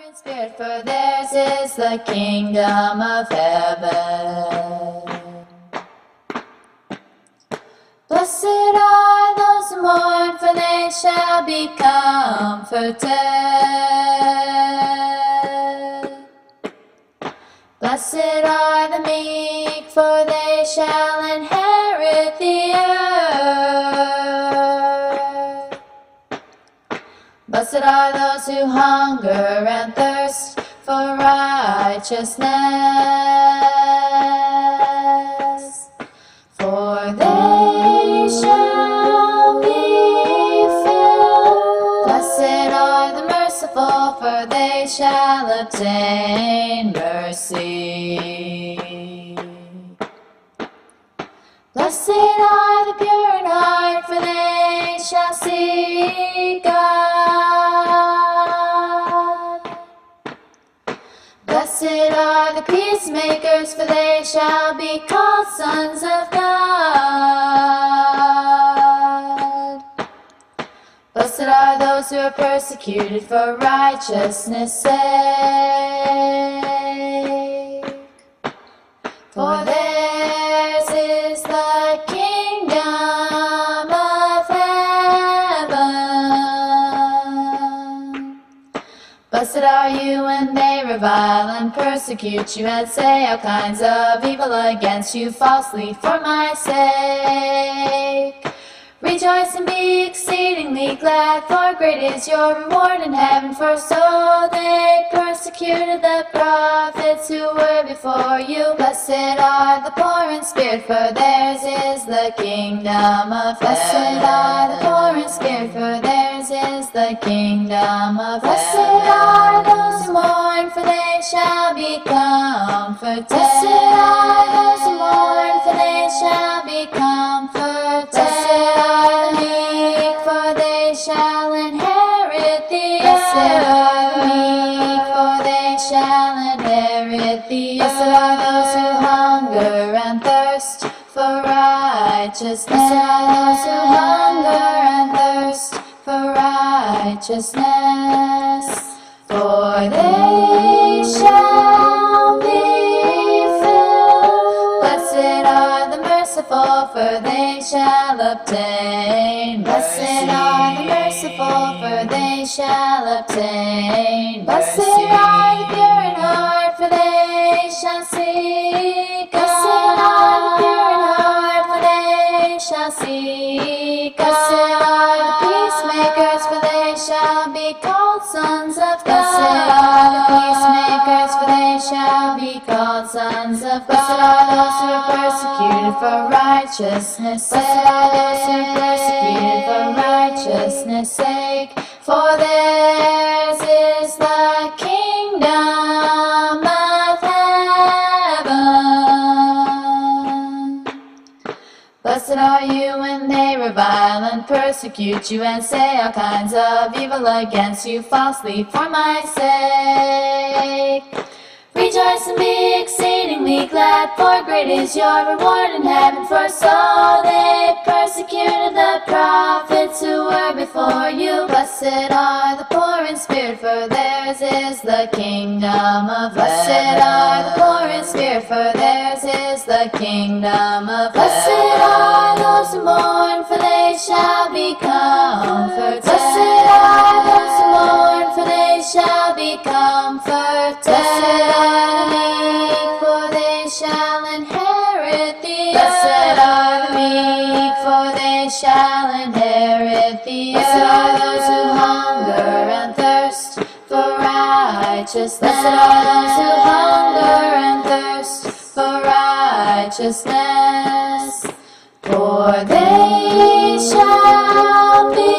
in spirit, for theirs is the kingdom of heaven. Blessed are those who mourn, for they shall be comforted. Blessed are the meek, for they shall inherit the earth. Blessed are those who hunger and thirst for righteousness, for they shall be filled. Blessed are the merciful, for they shall obtain mercy. Blessed are the pure in heart, for they shall see God. Blessed are the peacemakers, for they shall be called sons of God. Blessed are those who are persecuted for righteousness' sake, for theirs is the kingdom of heaven. Blessed are you when they revile and persecute you and say all kinds of evil against you falsely for my sake. Rejoice and be exceedingly glad, for great is your reward in heaven, for so they persecuted the prophets who were before you. Blessed are the poor in spirit, for theirs is the kingdom of heaven. Blessed are the poor in spirit, for theirs is the kingdom of heaven. Blessed are those who mourn, for they shall be comforted. Blessed are those who mourn, for they shall be comforted. Blessed are the meek, for they shall inherit the earth. Blessed are the meek, for they shall inherit the earth. Blessed are those who hunger and thirst for righteousness. Blessed are those who hunger and thirst for righteousness, for they shall be filled. Blessed are the merciful, for they shall obtain mercy. Blessed are the merciful, for they shall obtain mercy. Blessed are the pure in heart, for they shall see God. Blessed are the pure in heart, for they shall see God. Blessed are the peacemakers, for they shall be called sons of God. Blessed are the peacemakers, for they shall be called sons of God. Blessed are those who are persecuted for righteousness' sake. Blessed are those who are persecuted for righteousness' sake, for theirs is the kingdom of heaven. Blessed are you when they revile and persecute you and say all kinds of evil against you falsely for my sake. Rejoice and be exceedingly glad, for great is your reward in heaven, for so they persecuted the prophets who were before you. Blessed are the poor in spirit, for theirs is the kingdom of heaven. Blessed are the poor in spirit, for theirs is the kingdom of heaven. Blessed are those who mourn, for they shall be comforted. Blessed are those who mourn, for they shall be comforted. Blessed are the meek, for they shall inherit the earth. Blessed are the meek, for they shall inherit the earth. Blessed are those who hunger and thirst for righteousness. Blessed are those who hunger and thirst for righteousness, for they shall be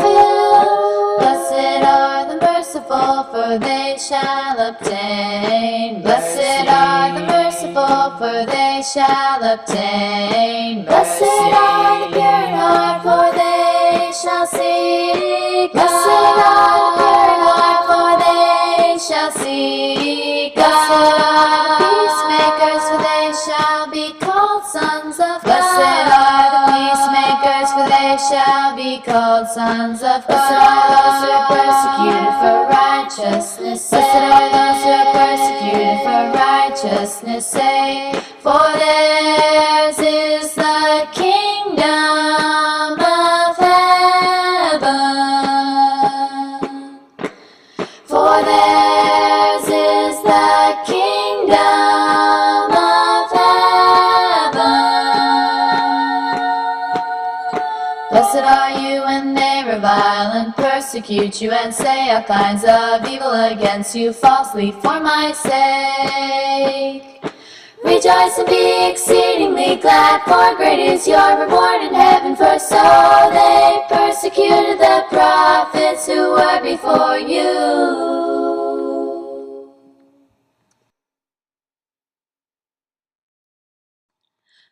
filled. Blessed are the merciful, for they shall obtain mercy. Blessed are the merciful, for they shall obtain mercy. Blessed are the pure in heart, for they shall see God. Blessed are the pure in heart, for they shall see God. Blessed are the peacemakers, for they shall be called sons of God. Blessed are the peacemakers, for they shall be called sons of God. Blessed are those who are persecuted for righteousness' righteousness' sake. Blessed are those who are persecuted for righteousness' sake, for theirs is the kingdom of heaven. For theirs is the kingdom of heaven. Blessed are you when they revile and persecute you and say all kinds of evil against you falsely for my sake. Rejoice and be exceedingly glad, for great is your reward in heaven, for so they persecuted the prophets who were before you.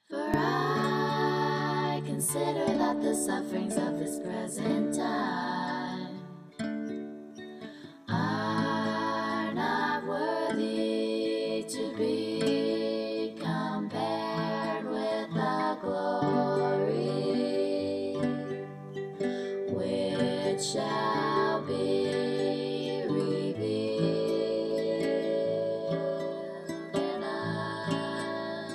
For I consider that the sufferings of this present time are not worthy to be compared with the glory which shall be revealed in us.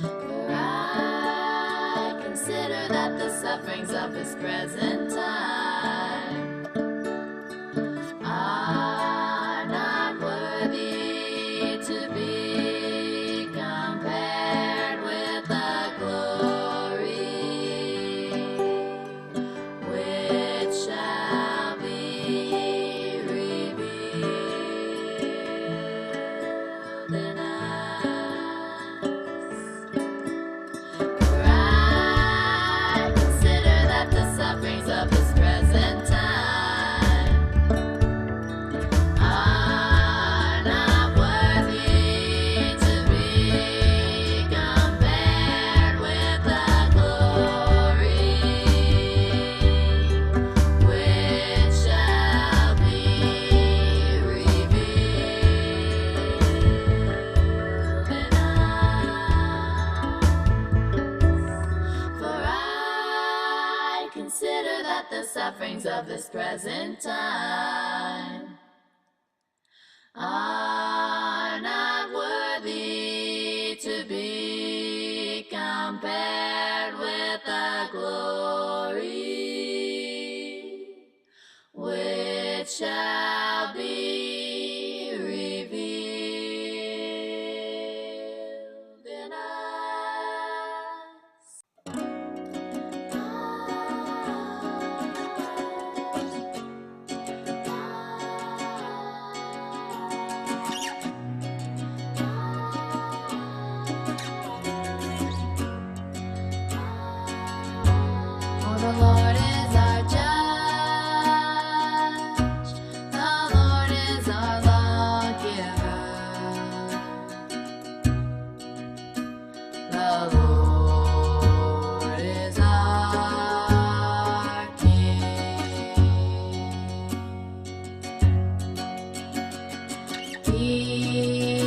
For I consider that the sufferings of this present time are not worthy to be compared with the glory which shall be revealed in us. For I consider that the sufferings of this present time are not worthy to be compared with the glory which shall be revealed in us. For I consider that the sufferings of this present time are not worthy to be compared with the glory which shall be revealed in us. For the Lord is our judge, the Lord is our lawgiver, the Lord is our King. He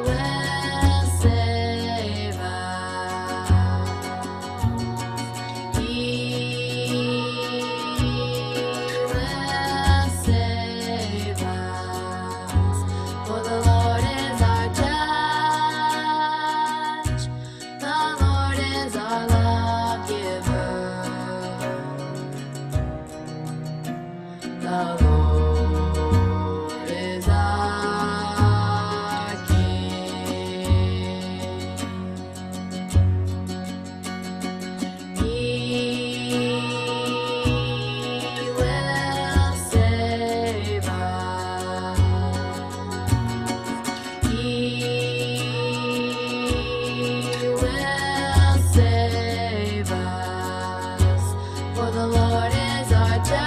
will save us. He will save us. For the Lord is our judge, the Lord is our lawgiver, the Lord is our King. He will save us. He will save us. For the Lord is our judge,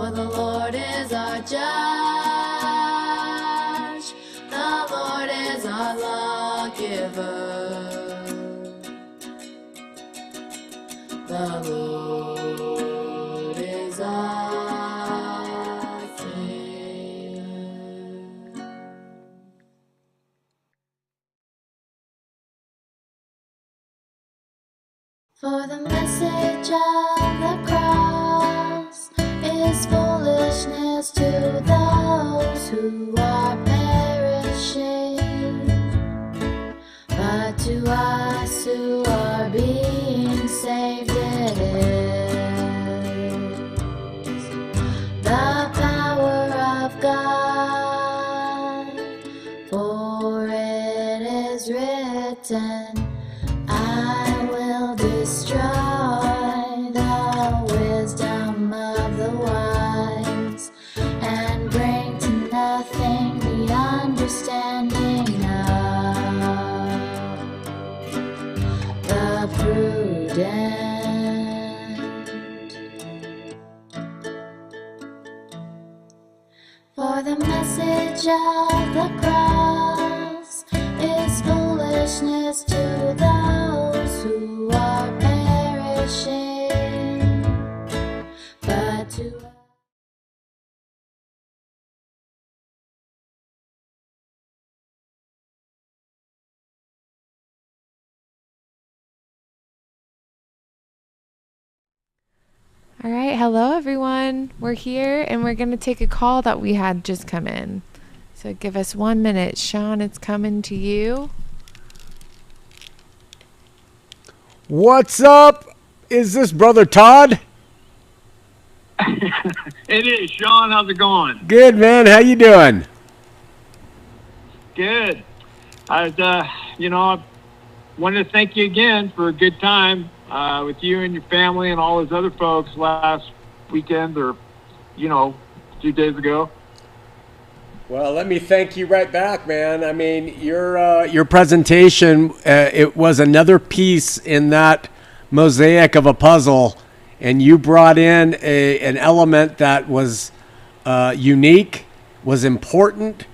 For the Lord is our judge, the Lord is our lawgiver, the Lord is our King. For the message of the cross is foolishness to those who are perishing, but to us who are being saved it is the power of God. For it is written, I will destroy the wisdom of the wise and bring to nothing the understanding of the prudent. For the message of the cross is foolishness to those who are perishing, but to All right, hello everyone. We're here and we're going to take a call that we had just come in. So give us 1 minute. Shawn, it's coming to you. What's up? Is this Brother Todd? It is. Shawn, how's it going? Good, man. How you doing? Good. I was, I wanted to thank you again for a good time with you and your family and all those other folks last weekend or, a few days ago. Well, let me thank you right back, man. I mean, your presentation, it was another piece in that mosaic of a puzzle, and you brought in an element that was unique, was important,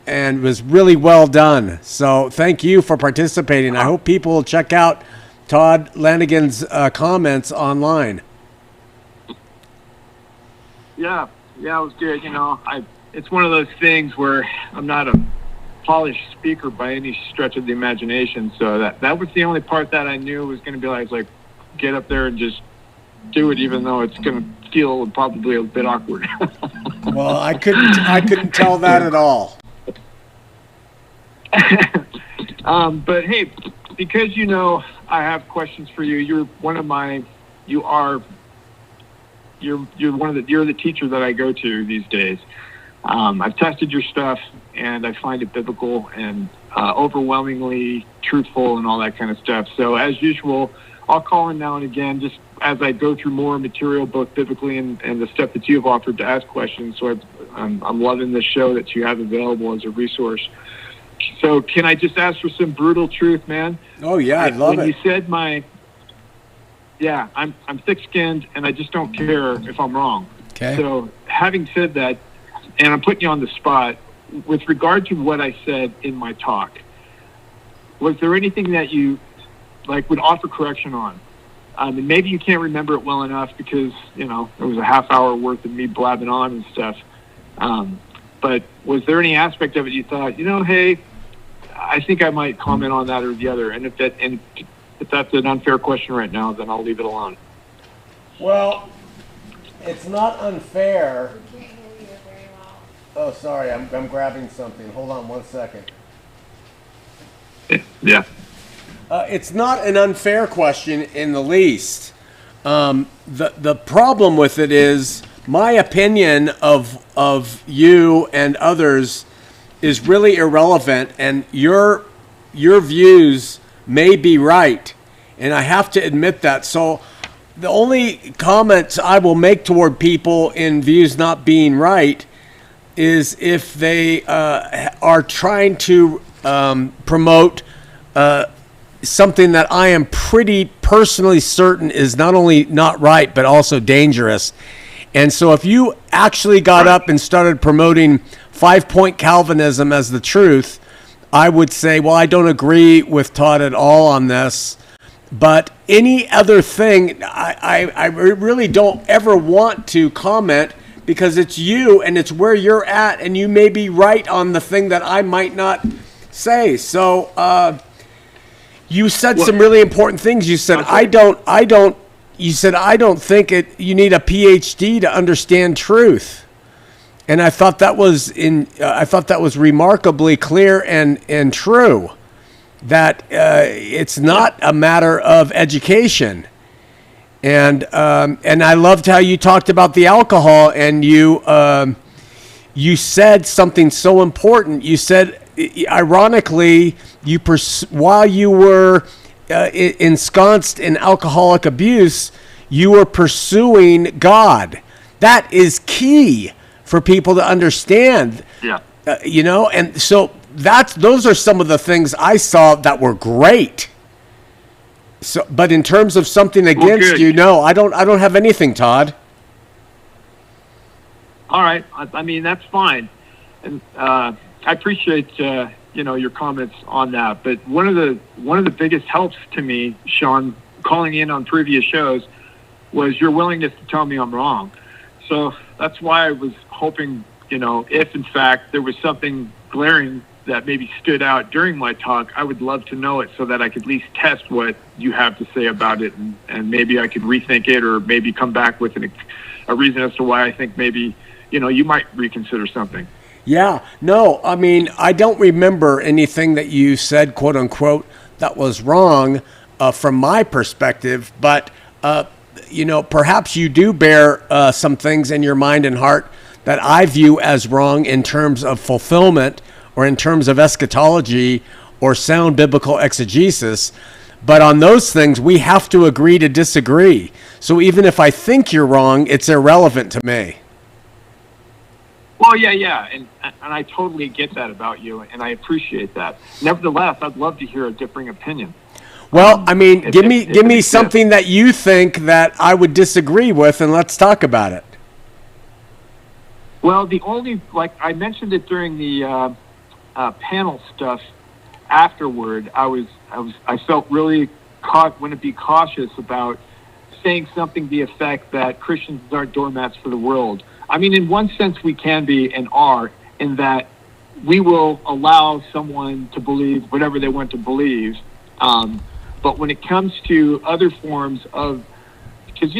and was really well done. So thank you for participating. I hope people will check out Todd Lanigan's comments online. Yeah, it was good. It's one of those things where I'm not a polished speaker by any stretch of the imagination. So that was the only part that I knew was going to be like get up there and just do it, even though it's going to feel probably a bit awkward. Well, I couldn't tell that at all. But hey, because I have questions for you. You're the teacher that I go to these days. I've tested your stuff and I find it biblical and overwhelmingly truthful and all that kind of stuff. So as usual, I'll call in now and again just as I go through more material, both biblically and the stuff that you've offered to ask questions. So I'm loving this show that you have available as a resource. So can I just ask for some brutal truth, man? Oh yeah, I love it. When you said I'm thick-skinned and I just don't care if I'm wrong. Okay. So having said that, and I'm putting you on the spot, with regard to what I said in my talk, was there anything that you would offer correction on? And maybe you can't remember it well enough because, it was a half hour worth of me blabbing on and stuff. But was there any aspect of it you thought, hey, I think I might comment on that or the other? And if that's an unfair question right now, then I'll leave it alone. Well, it's not unfair. We can't hear you very well. Oh, sorry, I'm grabbing something. Hold on 1 second. Yeah. It's not an unfair question in the least. The problem with it is my opinion of you and others is really irrelevant, and your views may be right, and I have to admit that. So the only comments I will make toward people in views not being right is if they are trying to promote something that I am pretty personally certain is not only not right but also dangerous. And so if you actually got up and started promoting 5-point Calvinism as the truth, I would say, well, I don't agree with Todd at all on this. But any other thing, I really don't ever want to comment, because it's you and it's where you're at, and you may be right on the thing that I might not say. So you said some really important things. You said, I don't think you need a PhD to understand truth. And I thought that was remarkably clear and true, that it's not a matter of education. And I loved how you talked about the alcohol, and you said something so important. You said, ironically, while you were ensconced in alcoholic abuse, you were pursuing God. That is key for people to understand. Yeah. And so those are some of the things I saw that were great. So, but in terms of something against you, no, I don't have anything, Todd. All right. I mean, that's fine. And I appreciate your comments on that. But one of the biggest helps to me, Shawn, calling in on previous shows, was your willingness to tell me I'm wrong. So that's why I was hoping, if in fact there was something glaring that maybe stood out during my talk, I would love to know it so that I could at least test what you have to say about it, and maybe I could rethink it, or maybe come back with a reason as to why I think maybe, you might reconsider something. Yeah, no, I mean, I don't remember anything that you said, quote unquote, that was wrong from my perspective, but, perhaps you do bear some things in your mind and heart that I view as wrong in terms of fulfillment, or in terms of eschatology, or sound biblical exegesis. But on those things, we have to agree to disagree. So even if I think you're wrong, it's irrelevant to me. Well, yeah, and I totally get that about you, and I appreciate that. Nevertheless, I'd love to hear a differing opinion. Well, I mean, give me something that you think that I would disagree with, and let's talk about it. Well, I mentioned it during the panel stuff. Afterward, I felt really want to be cautious about saying something to the effect that Christians aren't doormats for the world. I mean, in one sense, we can be and are, in that we will allow someone to believe whatever they want to believe. But when it comes to other forms of, because,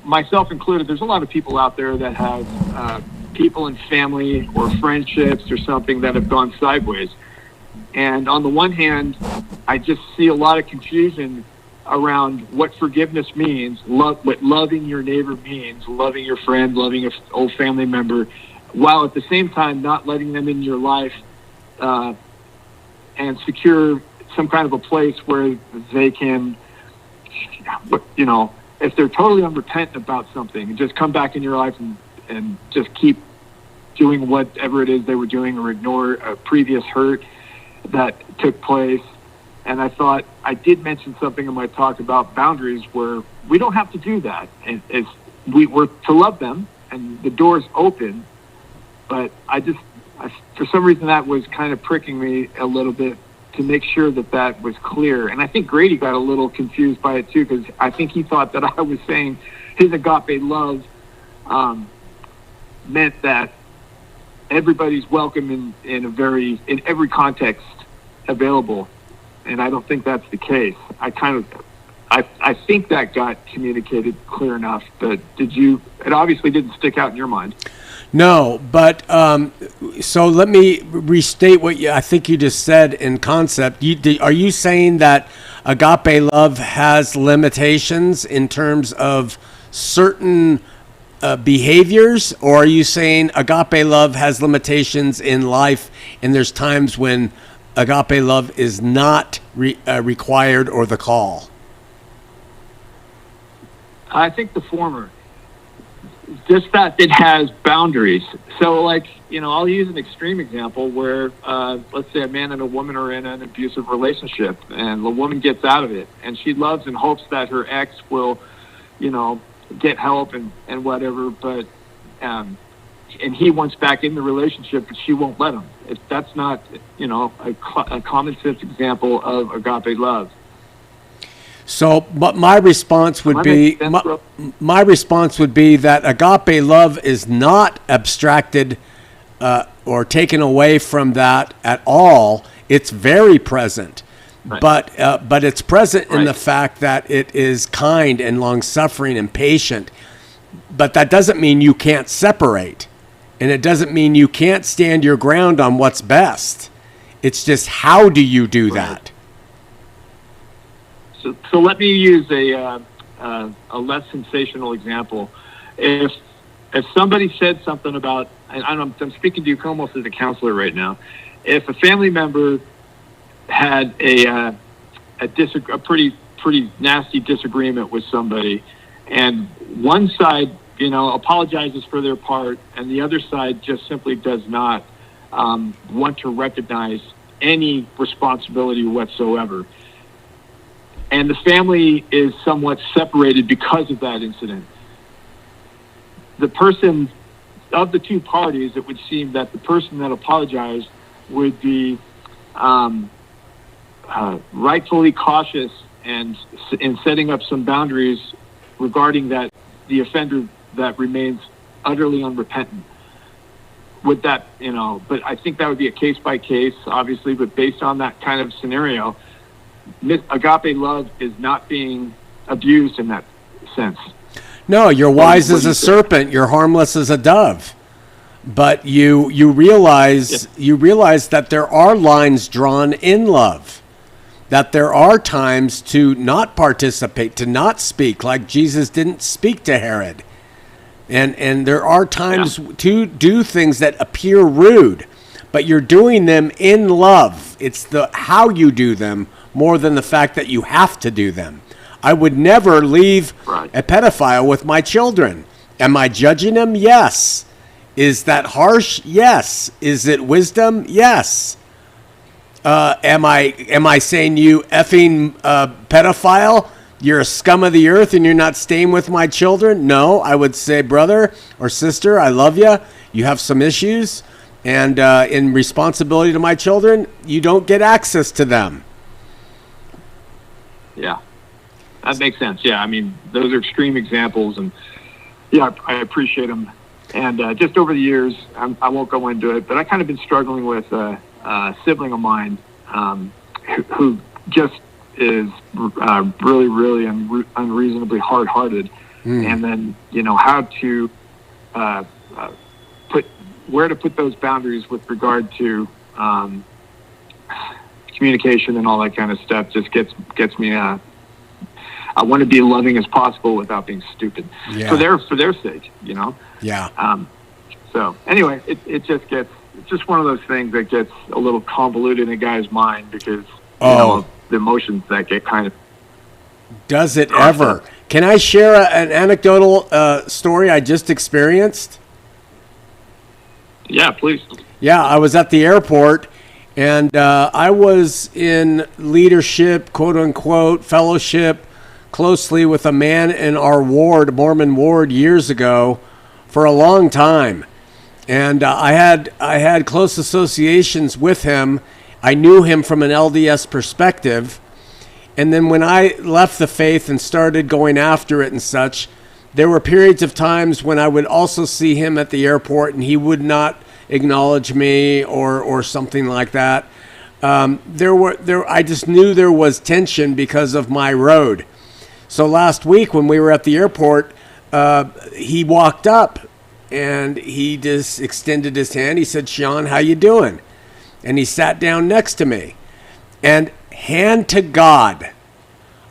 myself included, there's a lot of people out there that have people in family or friendships or something that have gone sideways. And on the one hand, I just see a lot of confusion around what forgiveness means, what loving your neighbor means, loving your friend, loving an old family member, while at the same time not letting them in your life and secure some kind of a place where they can, if they're totally unrepentant about something, and just come back in your life and just keep doing whatever it is they were doing, or ignore a previous hurt that took place. And I thought I did mention something in my talk about boundaries, where we don't have to do that. And we're to love them, and the door's open. But for some reason, that was kind of pricking me a little bit, to make sure that was clear. And I think Grady got a little confused by it too, because I think he thought that I was saying his agape love meant that everybody's welcome in every context available. And I don't think that's the case. I think that got communicated clear enough, but it obviously didn't stick out in your mind. No, but so let me restate what I think you just said in concept. Are you saying that agape love has limitations in terms of certain behaviors, or are you saying agape love has limitations in life, and there's times when agape love is not required or the call? I think the former. Just that it has boundaries. So, I'll use an extreme example where, let's say a man and a woman are in an abusive relationship, and the woman gets out of it, and she loves and hopes that her ex will, get help and whatever, but and he wants back in the relationship, but she won't let him. That's not, a common sense example of agape love. So, but my response would be my response would be that agape love is not abstracted or taken away from that at all. It's very present, right. But it's present in the fact that it is kind and long-suffering and patient. But that doesn't mean you can't separate, and it doesn't mean you can't stand your ground on what's best. It's just, how do you do that? So let me use a less sensational example. If somebody said something about, and I'm speaking to you almost as a counselor right now, if a family member had a pretty nasty disagreement with somebody, and one side, apologizes for their part, and the other side just simply does not want to recognize any responsibility whatsoever, and the family is somewhat separated because of that incident, the person of the two parties, it would seem that the person that apologized would be rightfully cautious and in setting up some boundaries regarding that the offender that remains utterly unrepentant. Would that, but I think that would be a case by case, obviously, but based on that kind of scenario, agape love is not being abused in that sense. No, you're wise as a serpent, you're harmless as a dove. But you realize that there are lines drawn in love, that there are times to not participate, to not speak, like Jesus didn't speak to Herod. And there are times to do things that appear rude, but you're doing them in love. It's the how you do them more than the fact that you have to do them. I would never leave a pedophile with my children. Am I judging him? Yes. Is that harsh? Yes. Is it wisdom? Yes. Am I saying, you effing pedophile, you're a scum of the earth and you're not staying with my children? No, I would say, brother or sister, I love you. You have some issues, and in responsibility to my children, you don't get access to them. Yeah, that makes sense. Yeah, I mean, those are extreme examples, and yeah, I appreciate them. And just over the years, I won't go into it, but I kind of been struggling with a sibling of mine who just is really, really unreasonably hard-hearted. And then, how to where to put those boundaries with regard to communication and all that kind of stuff just gets me. I want to be loving as possible without being stupid for their sake, Yeah. So anyway, it's just one of those things that gets a little convoluted in a guy's mind because the emotions that get kind of. Does it ever? Can I share an anecdotal story I just experienced? Yeah, please. Yeah, I was at the airport, and I was in leadership, quote unquote, fellowship closely with a man in our ward, Mormon ward, years ago, for a long time. And I had close associations with him. I knew him from an LDS perspective. And then when I left the faith and started going after it and such, there were periods of times when I would also see him at the airport and he would not acknowledge me or something like that. I just knew there was tension because of my road. So last week when we were at the airport, he walked up and he just extended his hand. He said, "Shawn, how you doing?" And he sat down next to me. And hand to God,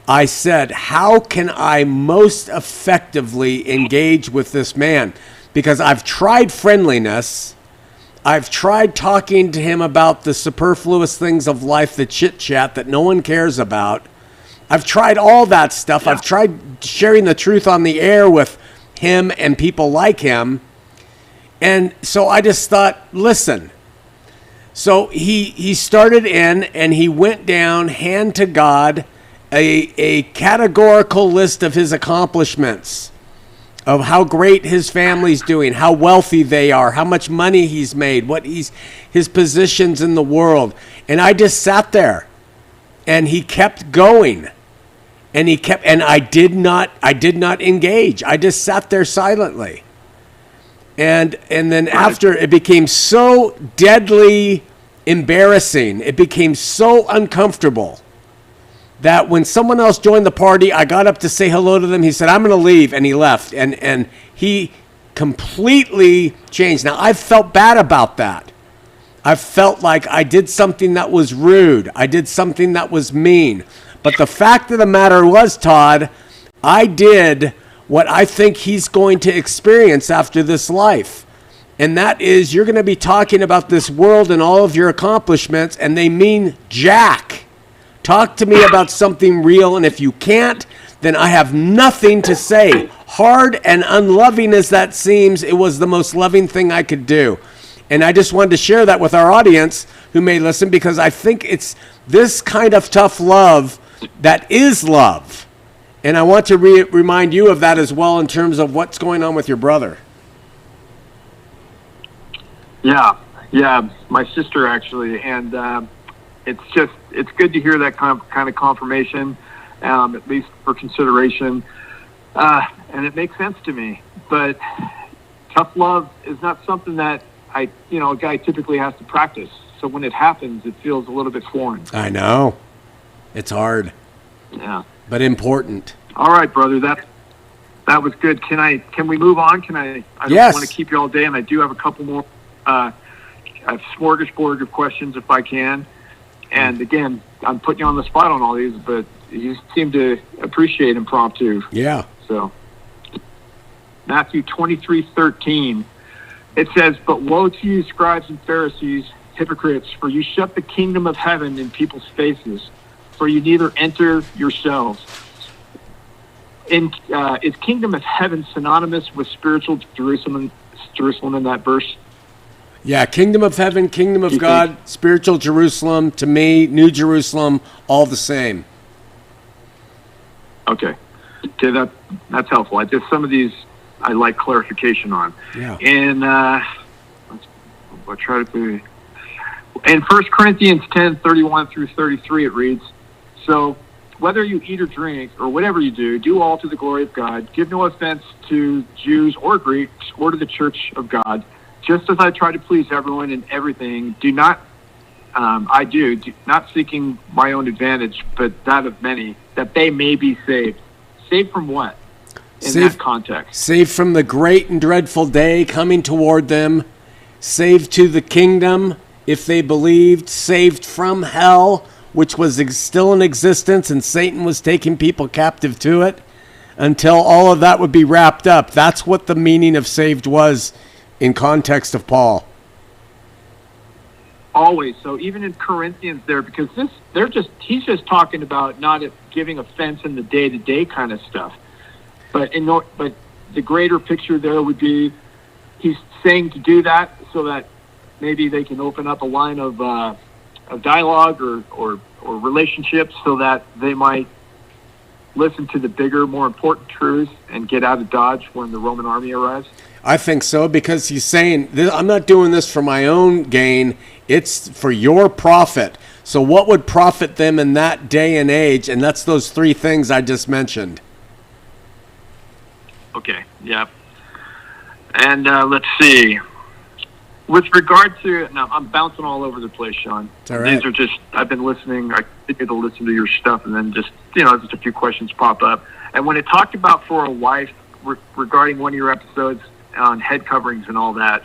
I said, how can I most effectively engage with this man? Because I've tried friendliness. I've tried talking to him about the superfluous things of life, the chit-chat that no one cares about. I've tried all that stuff. Yeah. I've tried sharing the truth on the air with him and people like him. And so I just thought, listen. So he started in and he went down, hand to God, a categorical list of his accomplishments. of how great his family's doing, how wealthy they are, how much money he's made, his positions in the world. And I just sat there, and he kept going, and I did not engage. I just sat there silently. And then after, it became so deadly embarrassing, it became so uncomfortable, that when someone else joined the party, I got up to say hello to them. He said, "I'm going to leave," and he left. And he completely changed. Now, I felt bad about that. I felt like I did something that was rude. I did something that was mean. But the fact of the matter was, Todd, I did what I think he's going to experience after this life. And that is, you're going to be talking about this world and all of your accomplishments, and they mean jack. Talk to me about something real, and if you can't, then I have nothing to say. Hard and unloving as that seems, it was the most loving thing I could do. And I just wanted to share that with our audience who may listen, because I think it's this kind of tough love that is love. And I want to remind you of that as well in terms of what's going on with your brother. Yeah, my sister actually, and it's good to hear that kind of confirmation, at least for consideration, and it makes sense to me. But tough love is not something that a guy typically has to practice. So when it happens, it feels a little bit foreign. I know, it's hard. Yeah, but important. All right, brother, that was good. Can we move on? I don't Yes. want to keep you all day, and I do have a couple more. A smorgasbord of questions if I can. And again, I'm putting you on the spot on all these, but you seem to appreciate impromptu. Yeah. So Matthew 23:13, it says, "But woe to you, scribes and Pharisees, hypocrites, for you shut the kingdom of heaven in people's faces, for you neither enter yourselves." Is kingdom of heaven synonymous with spiritual Jerusalem in that verse? Yeah, kingdom of heaven, kingdom of God, spiritual Jerusalem, to me, New Jerusalem, all the same. Okay, that's helpful. I just some of these I like clarification on. Yeah. And I'll try to be. In 1 Corinthians 10:31 through 33, it reads, "So whether you eat or drink or whatever you do all to the glory of God. Give no offense to Jews or Greeks or to the church of God. Just as I try to please everyone in everything, not seeking my own advantage, but that of many, that they may be saved." Saved from what? In that context. Saved from the great and dreadful day coming toward them. Saved to the kingdom, if they believed. Saved from hell, which was still in existence, and Satan was taking people captive to it, until all of that would be wrapped up. That's what the meaning of saved was in context of Paul. Always. So even in Corinthians there, because he's just talking about not giving offense in the day-to-day kind of stuff. But the greater picture there would be, he's saying to do that so that maybe they can open up a line of dialogue or relationships, so that they might listen to the bigger, more important truths and get out of Dodge when the Roman army arrives. I think so, because he's saying, I'm not doing this for my own gain. It's for your profit. So what would profit them in that day and age? And that's those three things I just mentioned. Okay, yeah. And let's see. With regard to, now I'm bouncing all over the place, Shawn. It's all right. These are just, I've been listening, I continue to listen to your stuff, and then just a few questions pop up. And when it talked about for a wife, regarding one of your episodes on head coverings and all that,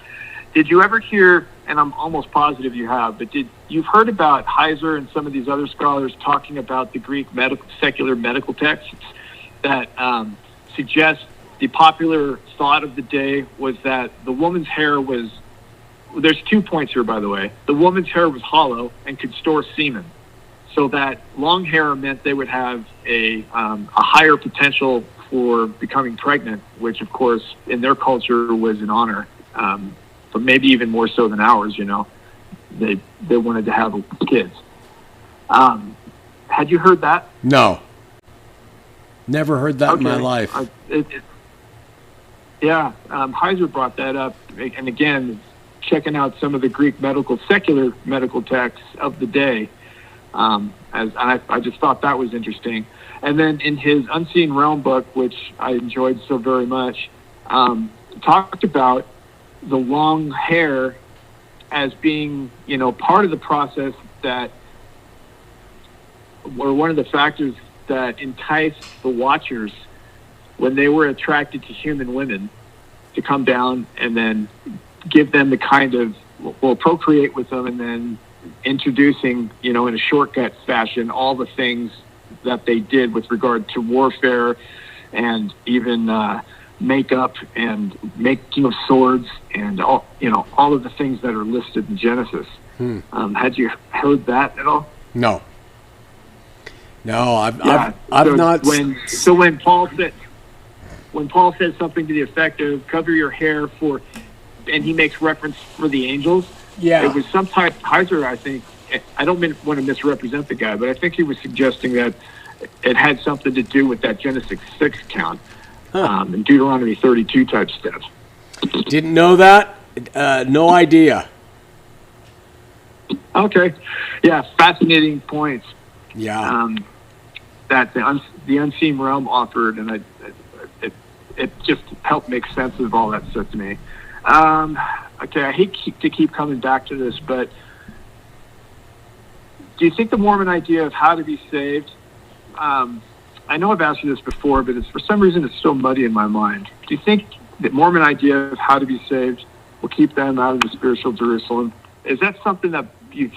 did you ever hear, and I'm almost positive you have, but you've heard about Heiser and some of these other scholars talking about the Greek secular medical texts that suggest the popular thought of the day was that the woman's hair was, there's 2 points here, by the way. The woman's hair was hollow and could store semen, so that long hair meant they would have a higher potential for becoming pregnant, which, of course, in their culture was an honor, but maybe even more so than ours. They wanted to have kids. Had you heard that? No. Never heard that in my life. Yeah, Heiser brought that up, and again, checking out some of the Greek secular medical texts of the day. I just thought that was interesting. And then in his Unseen Realm book, which I enjoyed so very much, talked about the long hair as being, part of the process that, or one of the factors that enticed the Watchers when they were attracted to human women to come down and then give them the kind of, procreate with them and then introducing, in a shortcut fashion, all the things that they did with regard to warfare and even makeup and making of swords and all of the things that are listed in Genesis. Had you heard that at all? No, I've not. When Paul says something to the effect of "cover your hair for," and he makes reference for the angels. Yeah, it was some type. Heiser, I think. I don't want to misrepresent the guy, but I think he was suggesting that it had something to do with that Genesis 6 count and Deuteronomy 32 type stuff. Didn't know that. No idea. Okay, yeah, fascinating points. Yeah, that the Unseen Realm offered, and it just helped make sense of all that stuff to me. Okay, I hate to keep coming back to this, but do you think the Mormon idea of how to be saved, I know I've asked you this before, but for some reason it's so muddy in my mind. Do you think the Mormon idea of how to be saved will keep them out of the spiritual Jerusalem? Is that something that you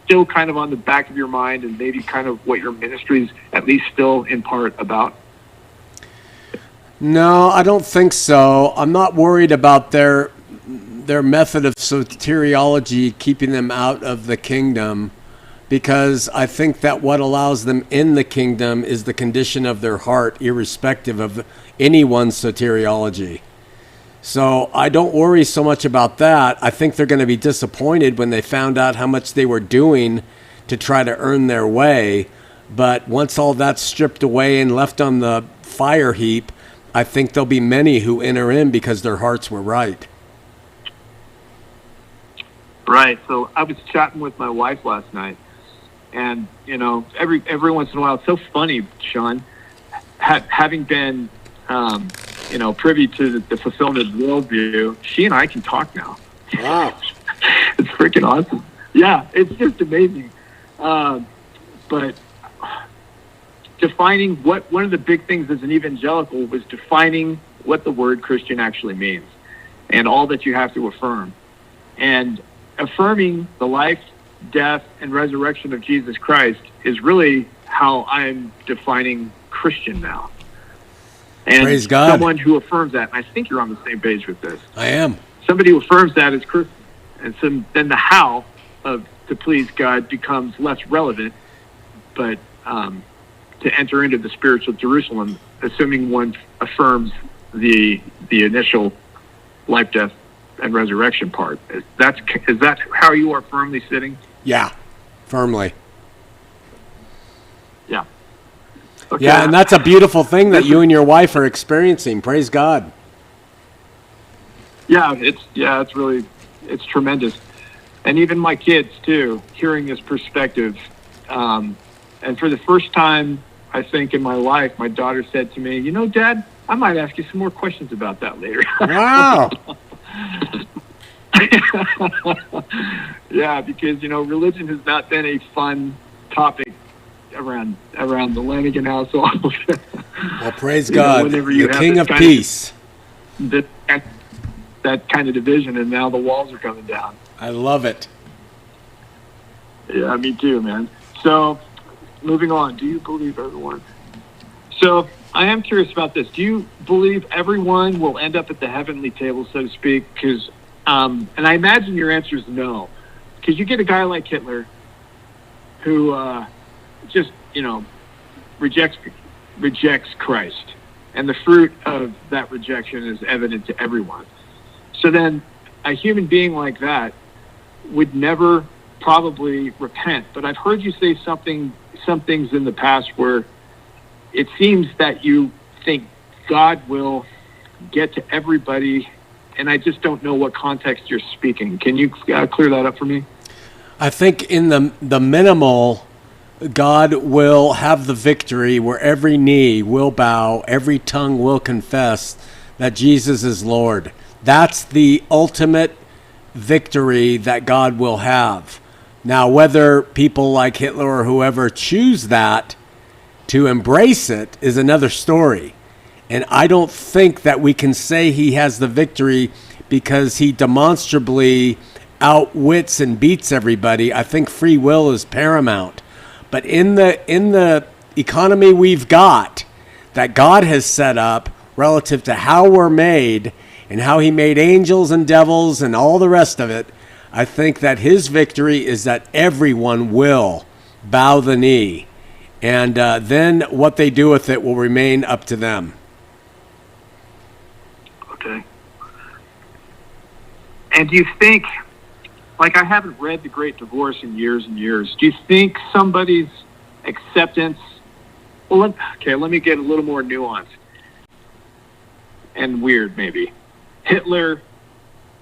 still kind of on the back of your mind and maybe kind of what your ministry is at least still in part about? No, I don't think so. I'm not worried about their method of soteriology keeping them out of the kingdom, because I think that what allows them in the kingdom is the condition of their heart, irrespective of anyone's soteriology. So I don't worry so much about that. I think they're going to be disappointed when they found out how much they were doing to try to earn their way. But once all that's stripped away and left on the fire heap, I think there'll be many who enter in because their hearts were right. Right. So I was chatting with my wife last night, and every once in a while, it's so funny, Shawn, having been privy to the fulfillment worldview, she and I can talk now. Wow. It's freaking awesome. Yeah, it's just amazing. But defining one of the big things as an evangelical was defining what the word Christian actually means and all that you have to affirm. And affirming the life, death, and resurrection of Jesus Christ is really how I'm defining Christian now. And praise God. Someone who affirms that, and I think you're on the same page with this. I am. Somebody who affirms that is Christian. And so then the how of to please God becomes less relevant, but to enter into the spiritual Jerusalem, assuming one affirms the initial life, death, and resurrection part. Is that how you are firmly sitting? Yeah, firmly. Yeah. Okay. Yeah, and that's a beautiful thing that you and your wife are experiencing. Praise God. Yeah, it's tremendous. And even my kids too, hearing this perspective. And for the first time, I think in my life, my daughter said to me, Dad, I might ask you some more questions about that later. Wow. Yeah, because, religion has not been a fun topic around the Lanigan household. Well, praise God, the King of Peace. That kind of division, and now the walls are coming down. I love it. Yeah, me too, man. So, moving on. Do you believe everyone? So, I am curious about this. Do you believe everyone will end up at the heavenly table, so to speak? Because, and I imagine your answer is no. Because you get a guy like Hitler who just, rejects Christ. And the fruit of that rejection is evident to everyone. So then a human being like that would never probably repent. But I've heard you say some things in the past where it seems that you think God will get to everybody, and I just don't know what context you're speaking. Can you clear that up for me? I think in the minimal, God will have the victory where every knee will bow, every tongue will confess that Jesus is Lord. That's the ultimate victory that God will have. Now, whether people like Hitler or whoever choose that to embrace it is another story. And I don't think that we can say he has the victory because he demonstrably outwits and beats everybody. I think free will is paramount. But in the economy we've got that God has set up relative to how we're made and how he made angels and devils and all the rest of it, I think that his victory is that everyone will bow the knee. And then what they do with it will remain up to them. Okay. And do you think, like, I haven't read The Great Divorce in years and years. Do you think somebody's acceptance... Well, let me get a little more nuanced and weird, maybe. Hitler,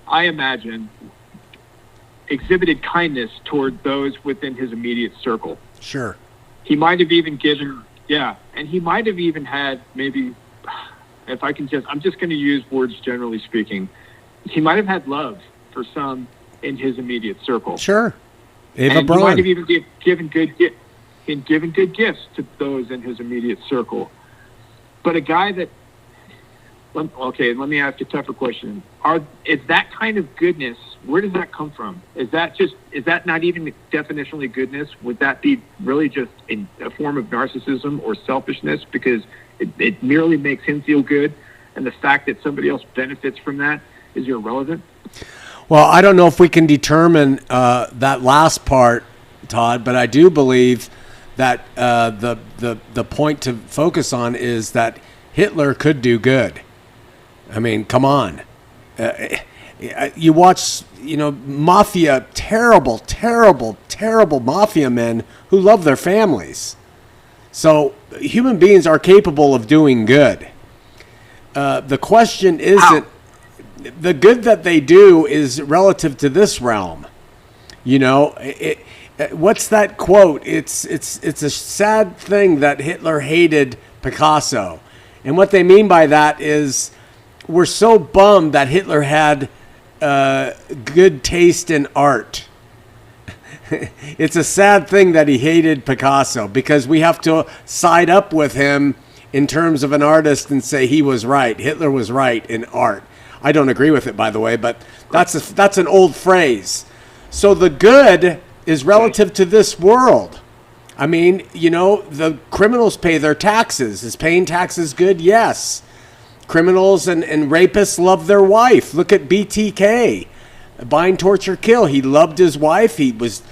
I imagine, exhibited kindness toward those within his immediate circle. Sure. He might have even given, and he might have even had maybe, if I can I'm just going to use words generally speaking, he might have had love for some in his immediate circle. Sure. Ava and Braun. He might have even given good gifts to those in his immediate circle. But a guy that, okay, let me ask a tougher question. Is that kind of goodness, where does that come from? Is that not even definitionally goodness? Would that be really just a form of narcissism or selfishness because it merely makes him feel good, and the fact that somebody else benefits from that is irrelevant? Well, I don't know if we can determine that last part, Todd, but I do believe that the point to focus on is that Hitler could do good. I mean, come on. You watch, mafia, terrible mafia men who love their families. So human beings are capable of doing good. The question isn't, the good that they do is relative to this realm. What's that quote? It's a sad thing that Hitler hated Picasso. And what they mean by that is we're so bummed that Hitler had good taste in art. It's a sad thing that he hated Picasso because we have to side up with him in terms of an artist and say he was right. Hitler was right in art. I don't agree with it, by the way, but that's an old phrase. So the good is relative to this world. I mean, the criminals pay their taxes. Is paying taxes good? Yes. Criminals and rapists love their wife. Look at BTK, bind, torture, kill. He loved his wife. He was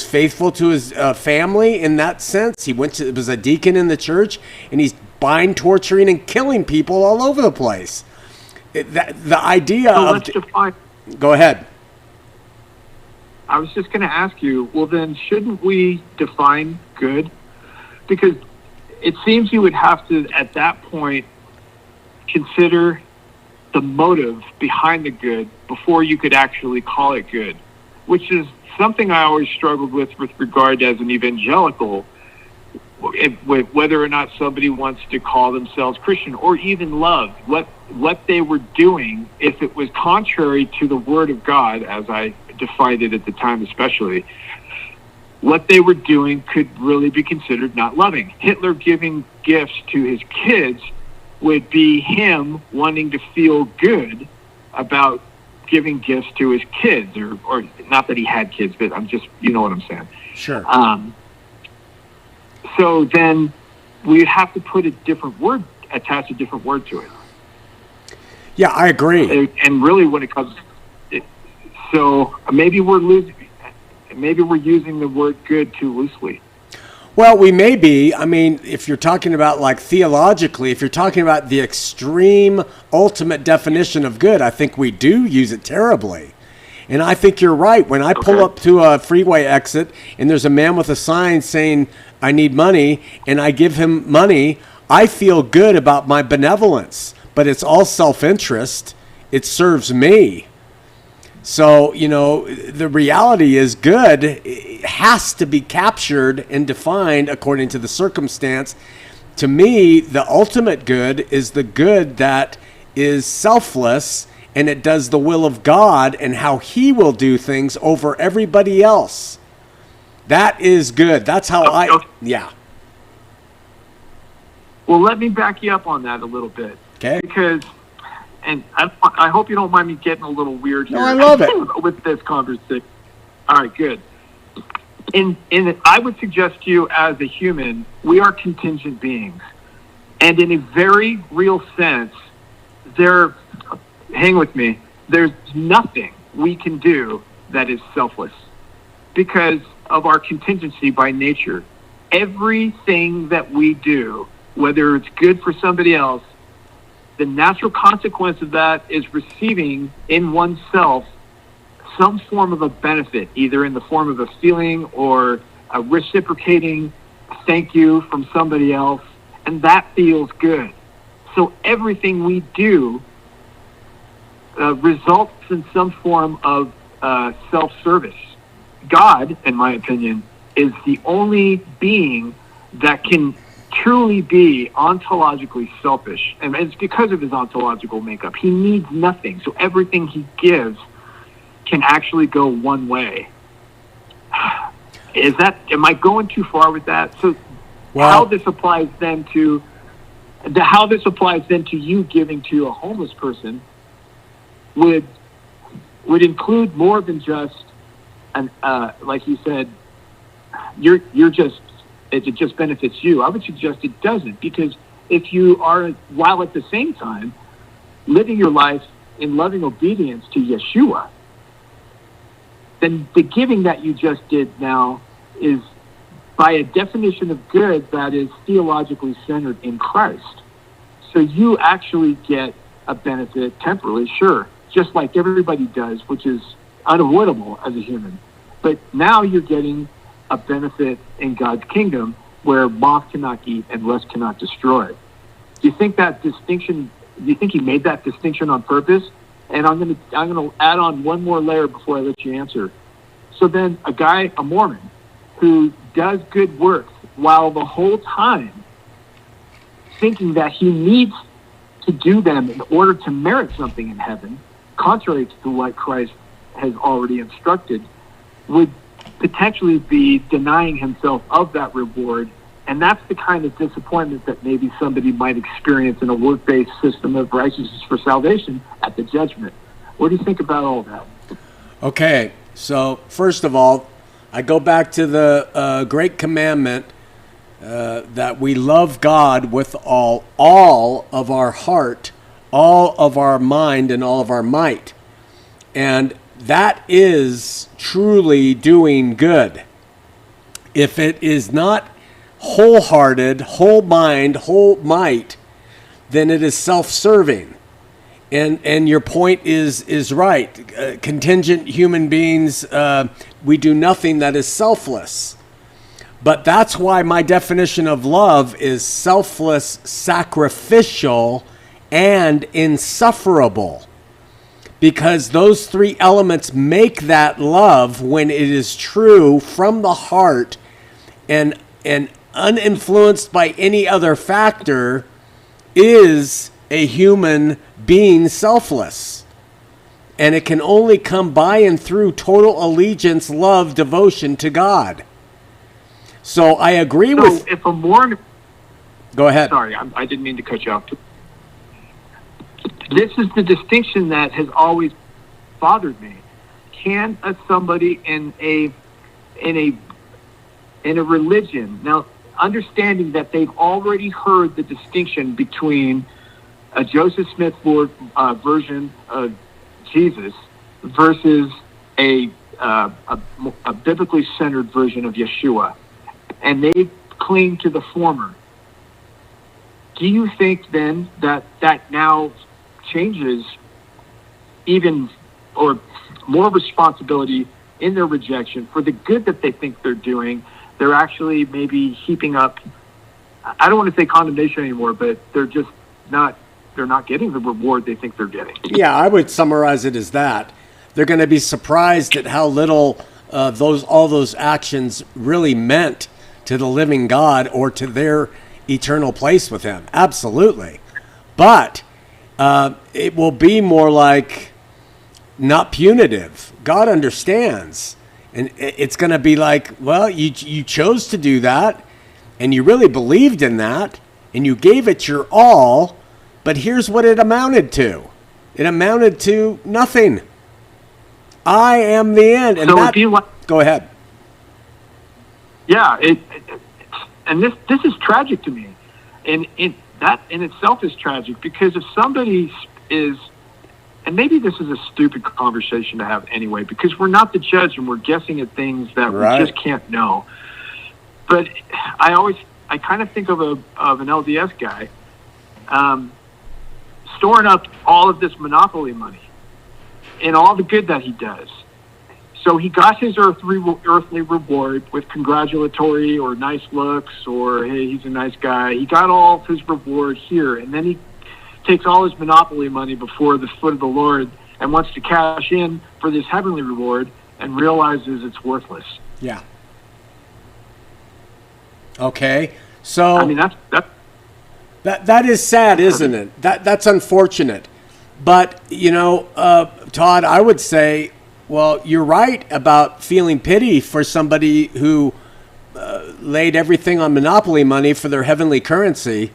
faithful to his family in that sense. He was a deacon in the church, and he's bind, torturing, and killing people all over the place. The idea of... Let's define... Go ahead. I was just going to ask you, well, then shouldn't we define good? Because it seems you would have to, at that point, consider the motive behind the good before you could actually call it good, which is something I always struggled with regard as an evangelical, with whether or not somebody wants to call themselves Christian or even love what they were doing. If it was contrary to the Word of God, as I defined it at the time especially, what they were doing could really be considered not loving. Hitler giving gifts to his kids would be him wanting to feel good about giving gifts to his kids, or not that he had kids, but I'm just, you know what I'm saying. Sure. So then we'd have to put attach a different word to it. Yeah, I agree. And really when it comes, so maybe we're using the word good too loosely. Well, we may be. I mean, if you're talking about like theologically, if you're talking about the extreme ultimate definition of good, I think we do use it terribly. And I think you're right. When I pull up to a freeway exit and there's a man with a sign saying, I need money, and I give him money, I feel good about my benevolence. but it's all self-interest. It serves me. So, the reality is good. It has to be captured and defined according to the circumstance. To me, the ultimate good is the good that is selfless, and it does the will of God and how he will do things over everybody else. That is good. That's how yeah. Well, let me back you up on that a little bit. Okay. Because, and I hope you don't mind me getting a little weird here. No, I love it. With this conversation. All right, good. I would suggest to you as a human, we are contingent beings. And in a very real sense, hang with me, there's nothing we can do that is selfless because of our contingency by nature. Everything that we do, whether it's good for somebody else, the natural consequence of that is receiving in oneself some form of a benefit, either in the form of a feeling or a reciprocating thank you from somebody else, and that feels good. So everything we do results in some form of self-service. God, in my opinion, is the only being that can truly be ontologically selfish, and it's because of his ontological makeup. He needs nothing, so everything he gives can actually go one way. Am I going too far with that? So how this applies then to you giving to a homeless person would include more than just like you said, it just benefits you. I would suggest it doesn't, because if you are, while at the same time living your life in loving obedience to Yeshua, then the giving that you just did now is, by a definition of good, that is theologically centered in Christ. So you actually get a benefit temporarily, sure, just like everybody does, which is unavoidable as a human. But now you're getting a benefit in God's kingdom where moth cannot eat and rust cannot destroy. Do you think he made that distinction on purpose? And I'm gonna add on one more layer before I let you answer. So then a Mormon, who does good works while the whole time thinking that he needs to do them in order to merit something in heaven, contrary to what Christ has already instructed, would potentially be denying himself of that reward. And that's the kind of disappointment that maybe somebody might experience in a work-based system of righteousness for salvation at the judgment. What do you think about all that? Okay, so first of all, I go back to the great commandment that we love God with all of our heart, all of our mind, and all of our might. And that is truly doing good. If it is not wholehearted, whole mind, whole might, then it is self-serving. And your point is right. Contingent human beings, we do nothing that is selfless. But that's why my definition of love is selfless, sacrificial, and insufferable. Because those three elements make that love, when it is true from the heart and uninfluenced by any other factor, is a human being selfless. And it can only come by and through total allegiance, love, devotion to God. So I agree with... if a Mormon... Go ahead. Sorry, I didn't mean to cut you off. This is the distinction that has always bothered me. Can somebody in a religion, now understanding that they've already heard the distinction between a Joseph Smith version of Jesus versus a biblically centered version of Yeshua, and they cling to the former, do you think then that now changes even or more responsibility in their rejection for the good that they think they're doing? They're actually maybe heaping up, I don't want to say condemnation anymore, but they're just not they're not getting the reward they think they're getting. Yeah, I would summarize it as that. They're going to be surprised at how little all those actions really meant to the living God or to their eternal place with him. Absolutely. But it will be more like not punitive. God understands. And it's going to be like, well, you chose to do that, and you really believed in that, and you gave it your all, but here's what it amounted to. It amounted to nothing. I am the end. And so go ahead. Yeah, and this is tragic to me. And that in itself is tragic, because if somebody is, and maybe this is a stupid conversation to have anyway, because we're not the judge and we're guessing at things that we just can't know. But I kind of think of an LDS guy storing up all of this monopoly money and all the good that he does. So he got his earthly reward with congratulatory or nice looks or, hey, he's a nice guy. He got all of his reward here, and then he takes all his monopoly money before the foot of the Lord and wants to cash in for this heavenly reward and realizes it's worthless. Yeah. Okay. So I mean, that is sad, isn't it? That's unfortunate. But, Todd, I would say, well, you're right about feeling pity for somebody who laid everything on monopoly money for their heavenly currency.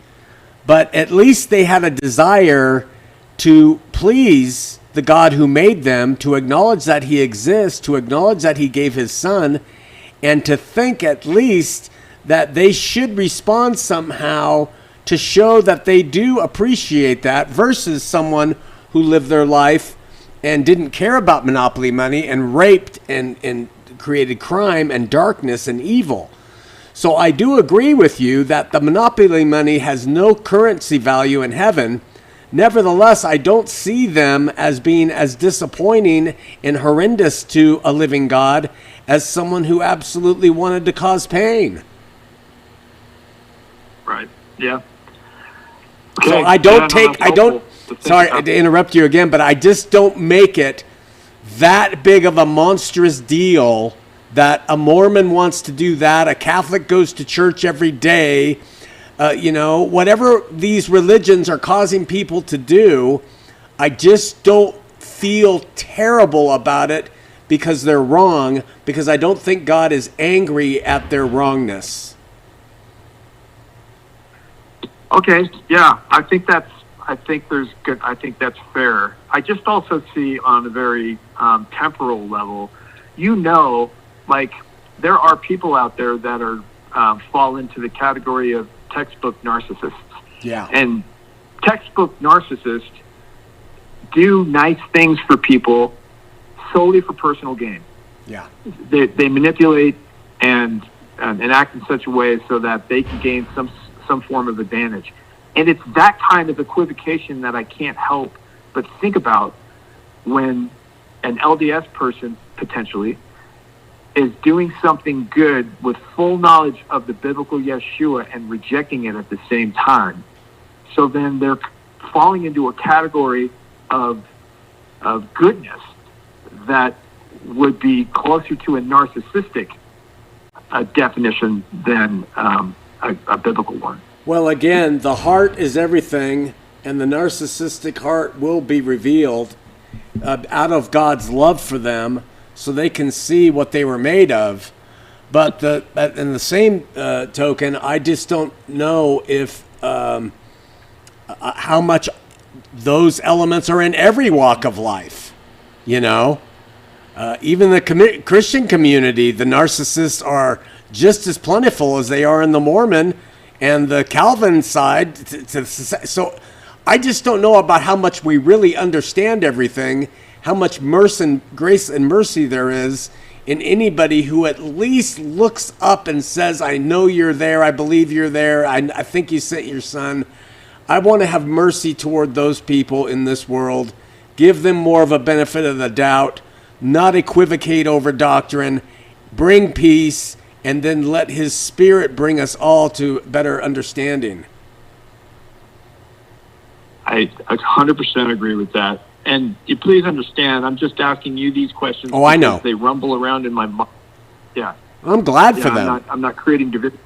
But at least they had a desire to please the God who made them, to acknowledge that he exists, to acknowledge that he gave his son, and to think at least that they should respond somehow to show that they do appreciate that, versus someone who lived their life and didn't care about monopoly money and raped and created crime and darkness and evil. So I do agree with you that the monopoly money has no currency value in heaven. Nevertheless, I don't see them as being as disappointing and horrendous to a living God as someone who absolutely wanted to cause pain. Right. Yeah. Okay. So sorry to interrupt you again, but I just don't make it that big of a monstrous deal that a Mormon wants to do that, a Catholic goes to church every day, whatever these religions are causing people to do, I just don't feel terrible about it because they're wrong, because I don't think God is angry at their wrongness. Okay, yeah, I think that's fair. I just also see on a very temporal level, like there are people out there that are fall into the category of textbook narcissists. Yeah. And textbook narcissists do nice things for people solely for personal gain. Yeah. They manipulate and act in such a way so that they can gain some form of advantage. And it's that kind of equivocation that I can't help but think about when an LDS person potentially is doing something good with full knowledge of the biblical Yeshua and rejecting it at the same time. So then they're falling into a category of goodness that would be closer to a narcissistic definition than a biblical one. Well, again, the heart is everything, and the narcissistic heart will be revealed out of God's love for them, so they can see what they were made of. But in the same token, I just don't know if how much those elements are in every walk of life. Even the Christian community, the narcissists are just as plentiful as they are in the Mormon and the Calvin side. So I just don't know about how much we really understand everything, how much grace and mercy there is in anybody who at least looks up and says, I know you're there, I believe you're there, I think you sent your son. I want to have mercy toward those people in this world, give them more of a benefit of the doubt, not equivocate over doctrine, bring peace, and then let his Spirit bring us all to better understanding. I 100% agree with that. And you please understand, I'm just asking you these questions. Oh, I know. They rumble around in my mind. Yeah. I'm glad for them. I'm not creating division.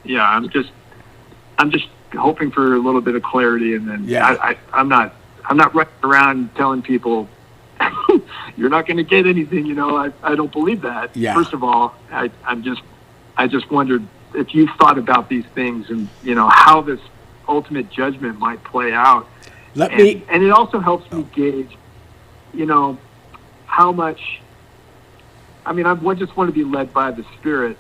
Yeah, I'm just hoping for a little bit of clarity, and then I'm not running around telling people you're not going to get anything. I don't believe that. Yeah. First of all, I just wondered if you thought about these things and how this ultimate judgment might play out. And it also helps me gauge, how much. I mean, I just want to be led by the Spirit,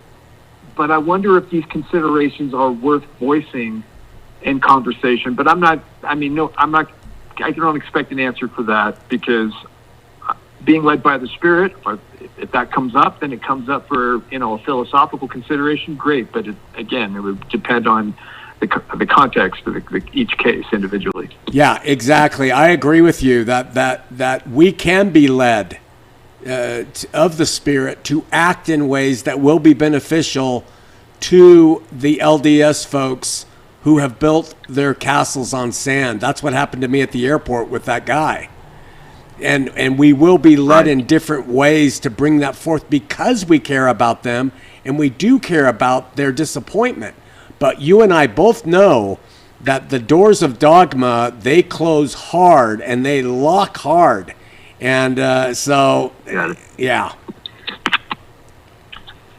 but I wonder if these considerations are worth voicing in conversation. But I'm not. I don't expect an answer for that, because being led by the Spirit, if that comes up, then it comes up for a philosophical consideration. Great, but it would depend on the context of each case individually. Yeah, exactly. I agree with you that we can be led of the Spirit to act in ways that will be beneficial to the LDS folks who have built their castles on sand. That's what happened to me at the airport with that guy. And we will be led in different ways to bring that forth because we care about them, and we do care about their disappointment. But you and I both know that the doors of dogma, they close hard and they lock hard. And yeah.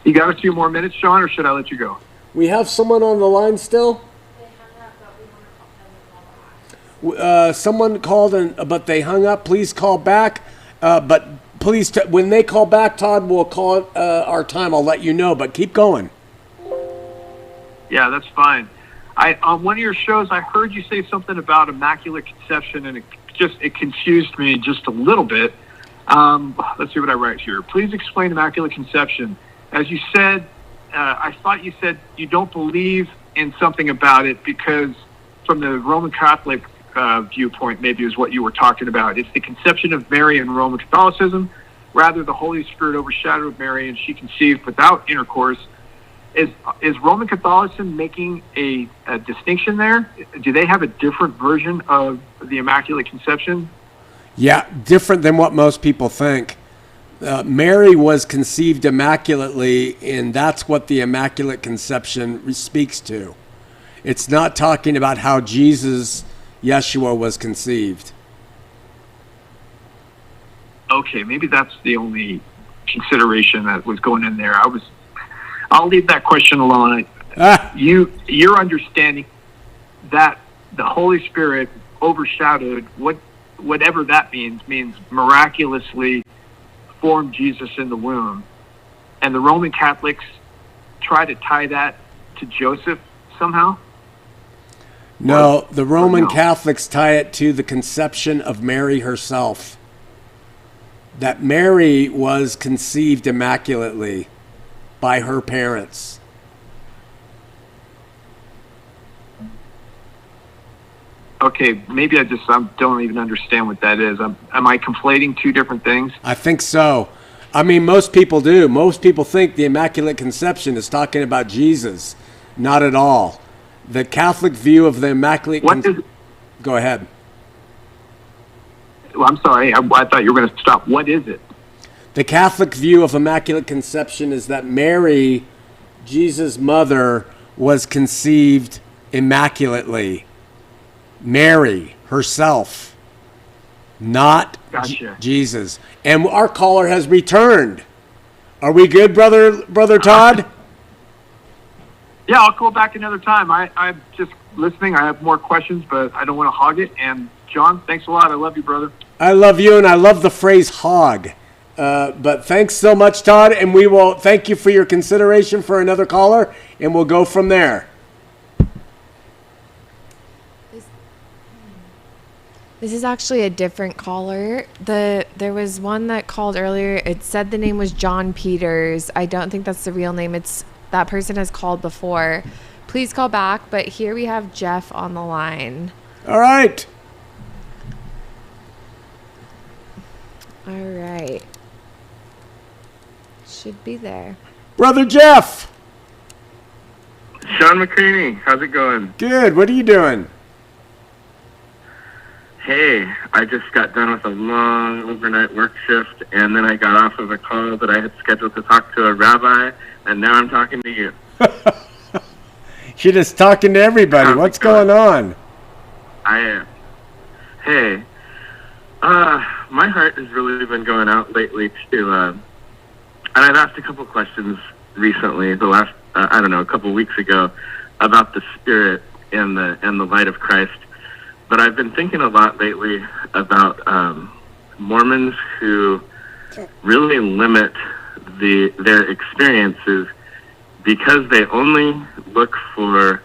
You got a few more minutes, Shawn, or should I let you go? We have someone on the line still? Someone called, but they hung up. Please call back. But please, when they call back, Todd will call our time. I'll let you know, but keep going. Yeah, that's fine. On one of your shows, I heard you say something about Immaculate Conception, and it confused me just a little bit. Let's see what I write here. Please explain Immaculate Conception. As you said, I thought you said you don't believe in something about it because from the Roman Catholic viewpoint, maybe is what you were talking about. It's the conception of Mary in Roman Catholicism. Rather, the Holy Spirit overshadowed Mary, and she conceived without intercourse. Is Roman Catholicism making a distinction there? Do they have a different version of the Immaculate Conception? Yeah, different than what most people think. Mary was conceived immaculately, and that's what the Immaculate Conception speaks to. It's not talking about how Yeshua was conceived. Okay, maybe that's the only consideration that was going in there. I'll leave that question alone. Your understanding that the Holy Spirit overshadowed whatever that means miraculously formed Jesus in the womb, and the Roman Catholics try to tie that to Joseph somehow? No, the Roman Catholics tie it to the conception of Mary herself. That Mary was conceived immaculately by her parents. Okay, maybe I don't even understand what that is. Am I conflating two different things? I think so. I mean, most people do. Most people think the Immaculate Conception is talking about Jesus. Not at all. The Catholic view of the Immaculate Conception... Go ahead. Well, I'm sorry. I thought you were going to stop. What is it? The Catholic view of Immaculate Conception is that Mary, Jesus' mother, was conceived immaculately. Mary herself, not Jesus. And our caller has returned. Are we good, brother Todd? Yeah, I'll call back another time. I'm just listening. I have more questions, but I don't want to hog it. And John, thanks a lot. I love you, brother. I love you, and I love the phrase hog. But thanks so much, Todd, and we will thank you for your consideration for another caller, and we'll go from there. This is actually a different caller. There was one that called earlier. It said the name was John Peters. I don't think that's the real name. That person has called before. Please call back. But here we have Jeff on the line. All right. All right. Should be there. Brother Jeff. Shawn McCraney, how's it going? Good. What are you doing? hey, I just got done with a long overnight work shift, and then I got off of a call that I had scheduled to talk to a rabbi, and now I'm talking to you. You're just talking to everybody. What's going on? I am. Hey, my heart has really been going out lately to, and I've asked a couple questions recently, the last, a couple weeks ago, about the Spirit and the light of Christ. But I've been thinking a lot lately about Mormons who really limit their experiences because they only look for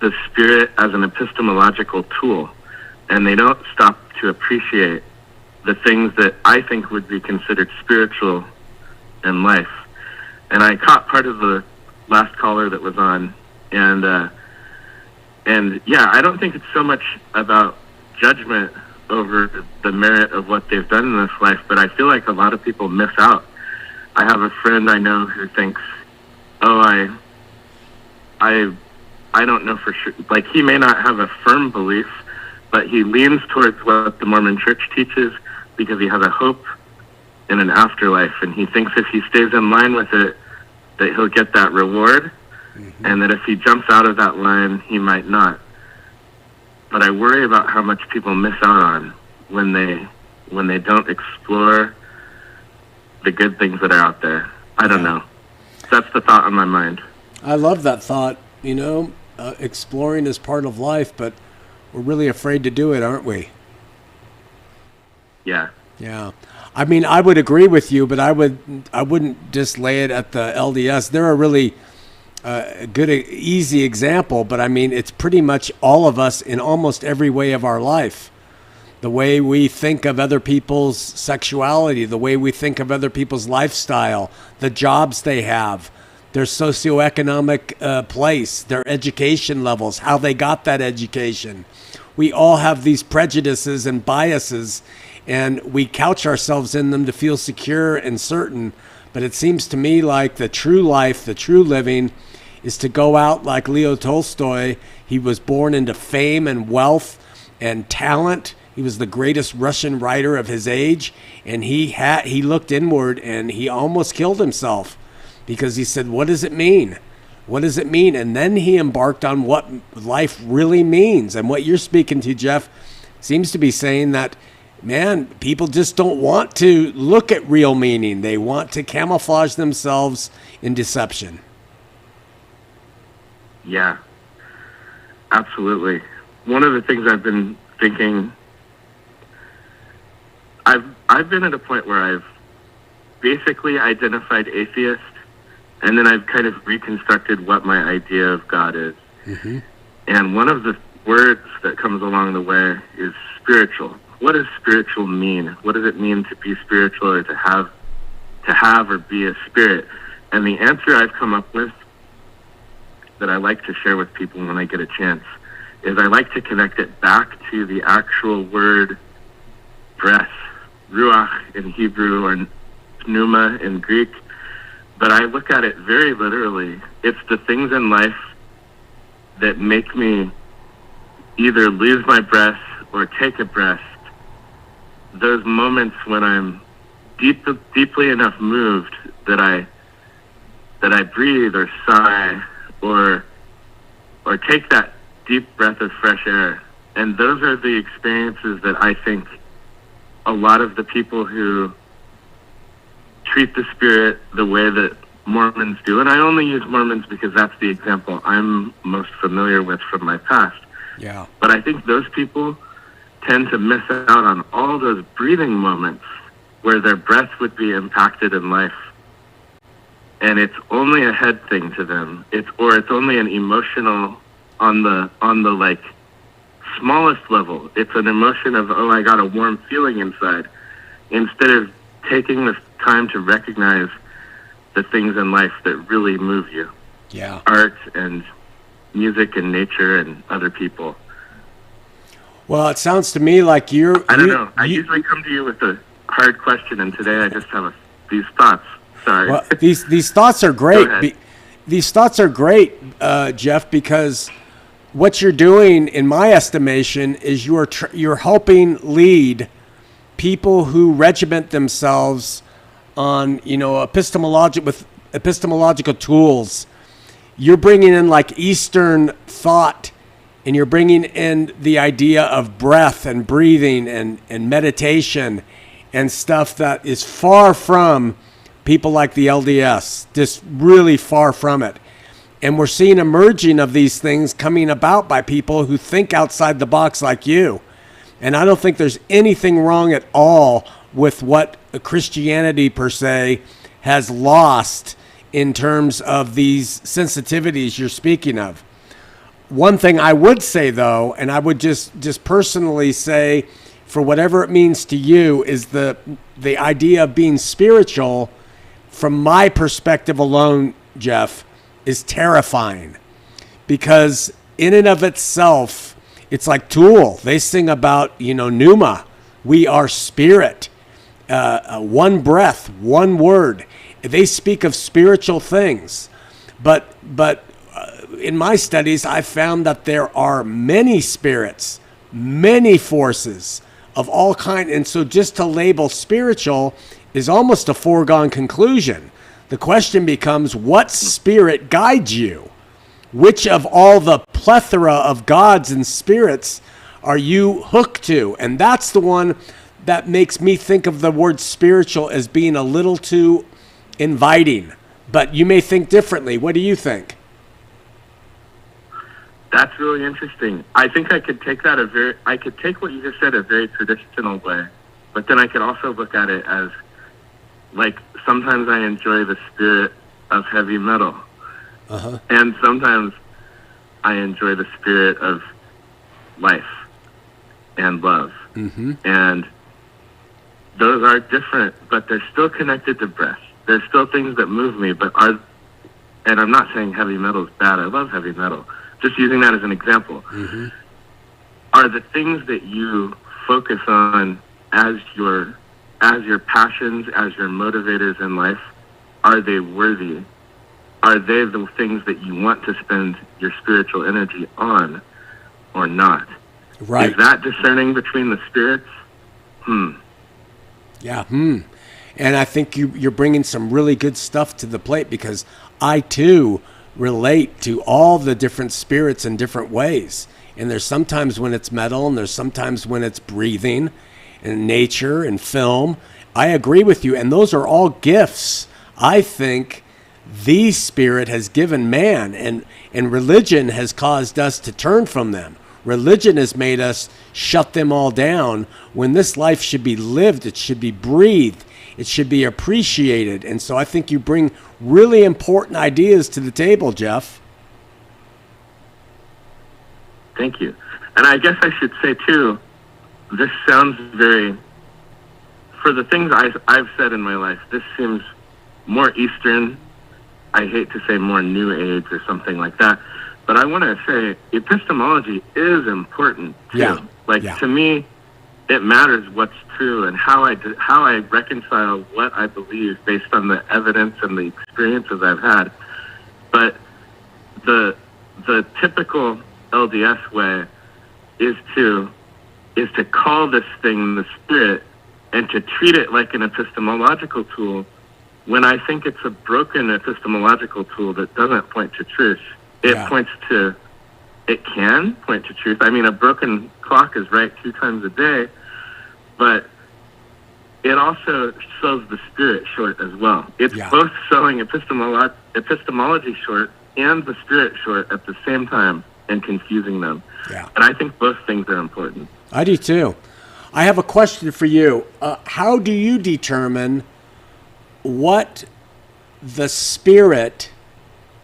the Spirit as an epistemological tool, and they don't stop to appreciate the things that I think would be considered spiritual in life. And I caught part of the last caller that was on, and yeah, I don't think it's so much about judgment over the merit of what they've done in this life, but I feel like a lot of people miss out. I have a friend I know who thinks, oh, I don't know for sure. Like, he may not have a firm belief, but he leans towards what the Mormon Church teaches because he has a hope in an afterlife, and he thinks if he stays in line with it, that he'll get that reward, and that if he jumps out of that line, he might not. But I worry about how much people miss out on when they don't explore the good things that are out there. I don't know. That's the thought on my mind. I love that thought. Exploring is part of life, but we're really afraid to do it, aren't we? Yeah. Yeah. I mean, I would agree with you, but I wouldn't just lay it at the LDS. They're a really good, easy example, but I mean, it's pretty much all of us in almost every way of our life. The way we think of other people's sexuality, the way we think of other people's lifestyle, the jobs they have, their socioeconomic place, their education levels, how they got that education. We all have these prejudices and biases, and we couch ourselves in them to feel secure and certain. But it seems to me like the true life, the true living, is to go out like Leo Tolstoy. He was born into fame and wealth and talent. He was the greatest Russian writer of his age, and he looked inward and he almost killed himself because he said, what does it mean? What does it mean? And then he embarked on what life really means. And what you're speaking to, Jeff, seems to be saying that, man, people just don't want to look at real meaning. They want to camouflage themselves in deception. Yeah, absolutely. One of the things I've been thinking, I've been at a point where I've basically identified atheist, and then I've kind of reconstructed what my idea of God is. Mm-hmm. And one of the words that comes along the way is spiritual. What does spiritual mean? What does it mean to be spiritual or to have or be a spirit? And the answer I've come up with that I like to share with people when I get a chance is I like to connect it back to the actual word breath, ruach in Hebrew or pneuma in Greek. But I look at it very literally. It's the things in life that make me either lose my breath or take a breath. Those moments when I'm deeply enough moved that I breathe or sigh or take that deep breath of fresh air. And those are the experiences that I think a lot of the people who treat the Spirit the way that Mormons do, and I only use Mormons because that's the example I'm most familiar with from my past. Yeah. But I think those people tend to miss out on all those breathing moments where their breath would be impacted in life. And it's only a head thing to them. It's only an emotional on the like smallest level. It's an emotion of, oh, I got a warm feeling inside, instead of taking the time to recognize the things in life that really move you. Yeah. Art and music and nature and other people. Well, it sounds to me like I don't know. I usually come to you with a hard question, and today I just have these thoughts. Sorry. Well, these thoughts are great. These thoughts are great, Jeff, because what you're doing, in my estimation, is you're helping lead people who regiment themselves on, with epistemological tools. You're bringing in like Eastern thought, and you're bringing in the idea of breath and breathing and meditation and stuff that is far from people like the LDS, just really far from it. And we're seeing a merging of these things coming about by people who think outside the box like you. And I don't think there's anything wrong at all with what Christianity per se has lost in terms of these sensitivities you're speaking of. One thing I would say, though, and I would just personally say, for whatever it means to you, is the idea of being spiritual, from my perspective alone, Jeff, is terrifying. Because in and of itself, it's like Tool. They sing about, pneuma. We are spirit. One breath, one word. They speak of spiritual things. But in my studies, I found that there are many spirits, many forces of all kinds. And so just to label spiritual is almost a foregone conclusion. The question becomes, what spirit guides you? Which of all the plethora of gods and spirits are you hooked to? And that's the one that makes me think of the word spiritual as being a little too inviting. But you may think differently. What do you think? That's really interesting. I think I could take that I could take what you just said a very traditional way, but then I could also look at it as, like, sometimes I enjoy the spirit of heavy metal. Uh-huh. And sometimes I enjoy the spirit of life and love. Mm-hmm. And those are different, but they're still connected to breath. There's still things that move me, and I'm not saying heavy metal is bad. I love heavy metal. Just using that as an example. Mm-hmm. Are the things that you focus on as your passions, as your motivators in life, are they worthy? Are they the things that you want to spend your spiritual energy on or not? Right. Is that discerning between the spirits? Yeah. And I think you're bringing some really good stuff to the plate, because I too relate to all the different spirits in different ways. And there's sometimes when it's metal, and there's sometimes when it's breathing and nature and film. I agree with you. And those are all gifts I think the Spirit has given man, and religion has caused us to turn from them. Religion has made us shut them all down, when this life should be lived, it should be breathed, it should be appreciated. And so I think you bring really important ideas to the table, Jeff. Thank you. And I guess I should say, too, this sounds very, for the things I've said in my life, this seems more Eastern. I hate to say more New Age or something like that, but I want to say epistemology is important, too. Yeah. To me, it matters what's true and how I reconcile what I believe based on the evidence and the experiences I've had. But the typical LDS way is to call this thing the Spirit and to treat it like an epistemological tool, when I think it's a broken epistemological tool that doesn't point to truth. It can point to truth. I mean, a broken clock is right 2 times a day, but it also sells the Spirit short as well. It's both selling epistemology short and the Spirit short at the same time, and confusing them. Yeah. And I think both things are important. I do too. I have a question for you. How do you determine what the spirit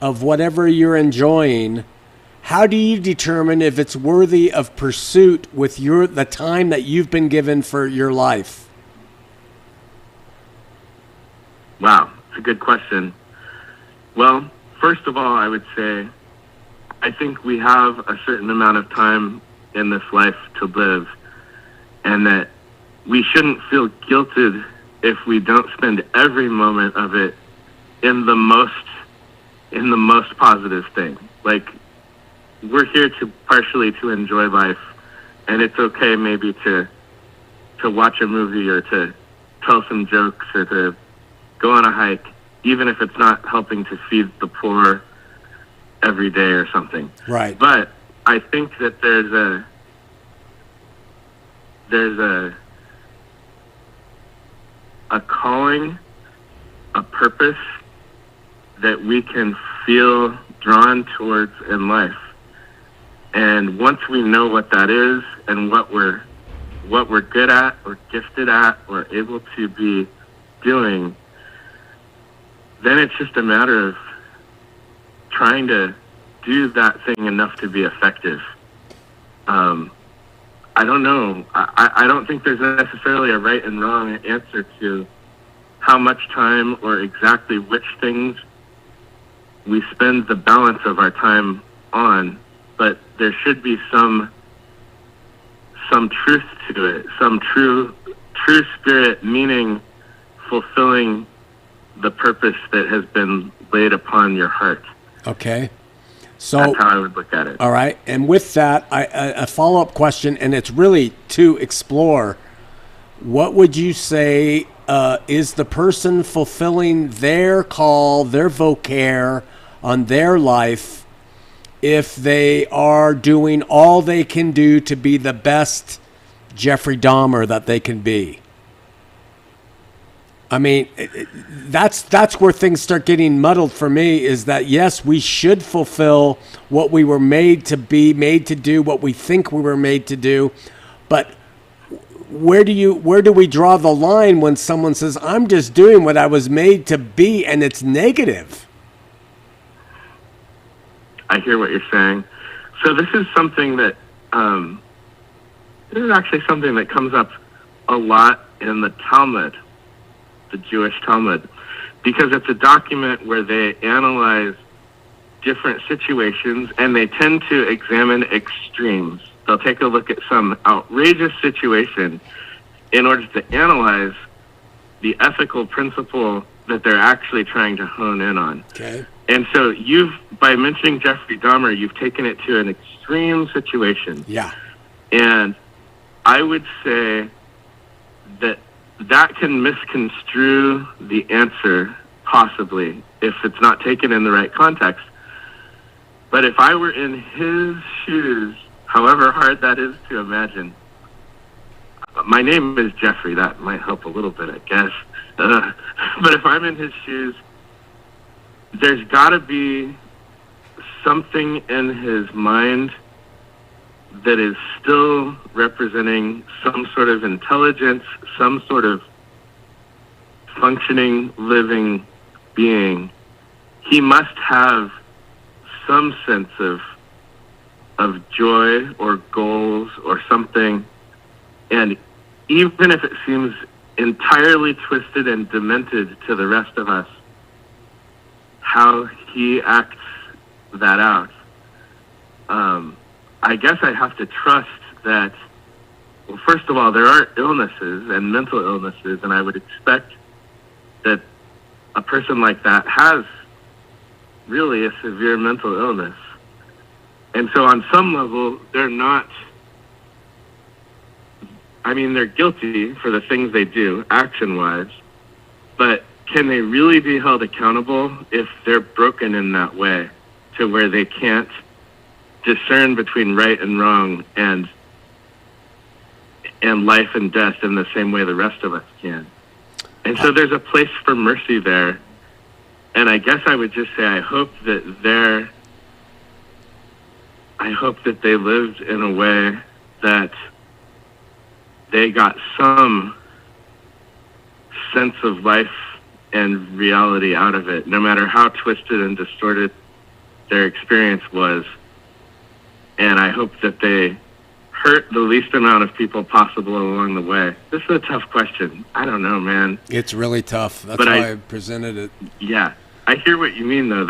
of whatever you're enjoying, how do you determine if it's worthy of pursuit with the time that you've been given for your life? Wow, it's a good question. Well, first of all, I would say I think we have a certain amount of time in this life to live, and that we shouldn't feel guilted if we don't spend every moment of it in the most positive thing. Like, we're here to partially to enjoy life, and it's okay maybe to watch a movie or to tell some jokes or to go on a hike, even if it's not helping to feed the poor every day or something. Right. But I think that there's a calling, a purpose that we can feel drawn towards in life. And once we know what that is and what we're good at or gifted at or able to be doing, then it's just a matter of trying to do that thing enough to be effective. I don't know. I don't think there's necessarily a right and wrong answer to how much time or exactly which things we spend the balance of our time on, but there should be some truth to it, some true spirit, meaning fulfilling the purpose that has been laid upon your heart. Okay. So that's how I would look at it. All right. And with that, a follow-up question, and it's really to explore, what would you say is the person fulfilling their call, their vocare on their life, if they are doing all they can do to be the best Jeffrey Dahmer that they can be? I mean, that's where things start getting muddled for me, is that, yes, we should fulfill what we were made to be, made to do, what we think we were made to do. But where do we draw the line when someone says, I'm just doing what I was made to be, and it's negative? I hear what you're saying. So this is something that, this is actually something that comes up a lot in the Talmud, the Jewish Talmud, because it's a document where they analyze different situations and they tend to examine extremes. They'll take a look at some outrageous situation in order to analyze the ethical principle that they're actually trying to hone in on. Okay. And so by mentioning Jeffrey Dahmer, you've taken it to an extreme situation. Yeah. And I would say that can misconstrue the answer, possibly, if it's not taken in the right context. But if I were in his shoes, however hard that is to imagine, my name is Jeffrey, that might help a little bit, I guess. But if I'm in his shoes, there's got to be something in his mind that is still representing some sort of intelligence, some sort of functioning, living being. He must have some sense of joy or goals or something. And even if it seems entirely twisted and demented to the rest of us, how he acts that out, I guess I have to trust that, well, first of all, there are illnesses and mental illnesses, and I would expect that a person like that has really a severe mental illness. And so on some level, they're guilty for the things they do, action-wise, but can they really be held accountable if they're broken in that way to where they can't discern between right and wrong and life and death in the same way the rest of us can? And so there's a place for mercy there. And I guess I would just say I hope that they lived in a way that they got some sense of life and reality out of it, no matter how twisted and distorted their experience was. And I hope that they hurt the least amount of people possible along the way. This is a tough question. I don't know, man. It's really tough. That's why I presented it. Yeah. I hear what you mean, though.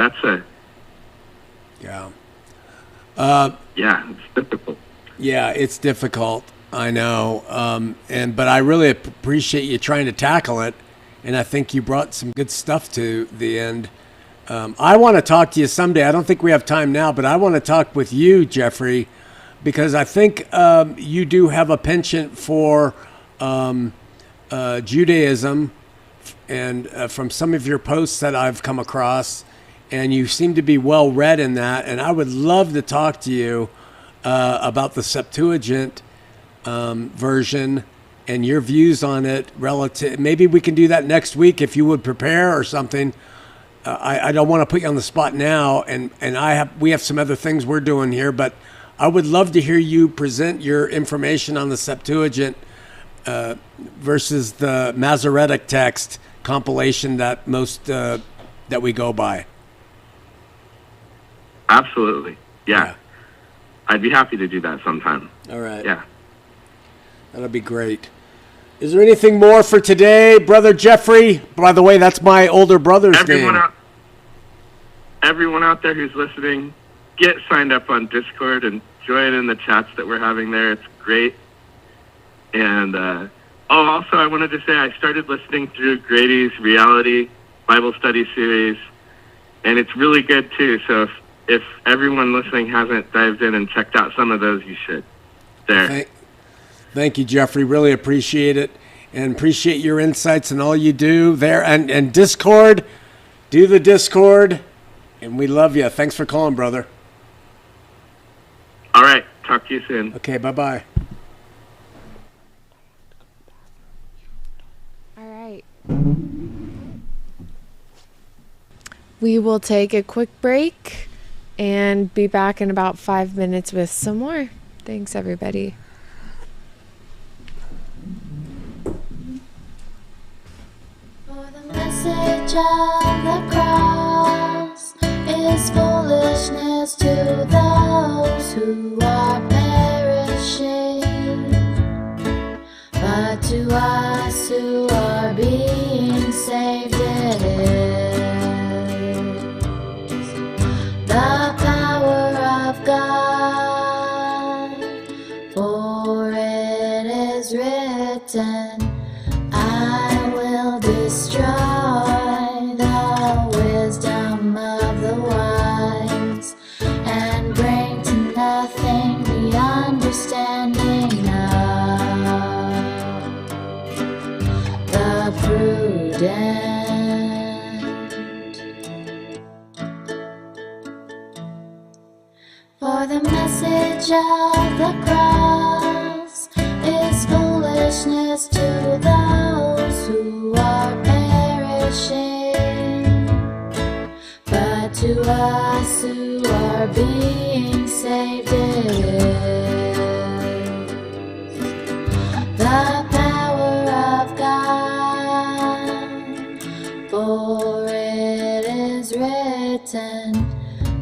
Yeah. Yeah, it's difficult. Yeah, it's difficult. I know. But I really appreciate you trying to tackle it. And I think you brought some good stuff to the end. I want to talk to you someday. I don't think we have time now, but I want to talk with you, Jeffrey, because I think you do have a penchant for Judaism, and from some of your posts that I've come across, and you seem to be well read in that. And I would love to talk to you about the Septuagint version and your views on it relative. Maybe we can do that next week if you would prepare or something. I don't want to put you on the spot now, and we have some other things we're doing here, but I would love to hear you present your information on the Septuagint versus the Masoretic text compilation that most that we go by. Absolutely, yeah. I'd be happy to do that sometime. All right. Yeah. That'll be great. Is there anything more for today, Brother Jeffrey? By the way, that's my older brother's name. Everyone out there who's listening, get signed up on Discord and join in the chats that we're having there. It's great. And also, I wanted to say I started listening through Grady's Reality Bible Study series, and it's really good too. So if everyone listening hasn't dived in and checked out some of those, you should. Thank you, Jeffrey. Really appreciate it, and appreciate your insights and all you do there. And Discord, do the Discord, and we love you. Thanks for calling, brother. All right. Talk to you soon. Okay, bye-bye. All right. We will take a quick break and be back in about 5 minutes with some more. Thanks, everybody. Message of the cross is foolishness to those who are perishing, but to us who are being saved it is the power of God, for it is written, I will destroy the wisdom of the wise and bring to nothing the understanding of the prudent. For the message of the cross is foolishness to those who are perishing, but to us who are being saved it is the power of God, for it is written,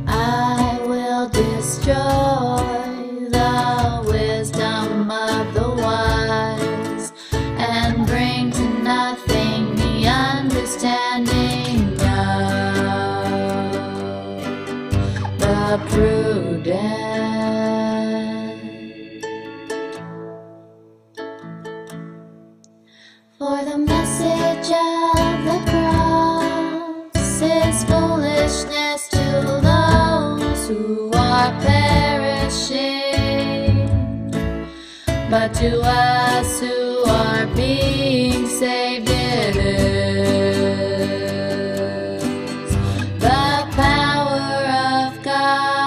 I will destroy the wisdom of the wise and bring to nothing the understanding of the prudent. For the message of the cross is foolishness to those who are perishing, but to us who are being saved it is the power of God.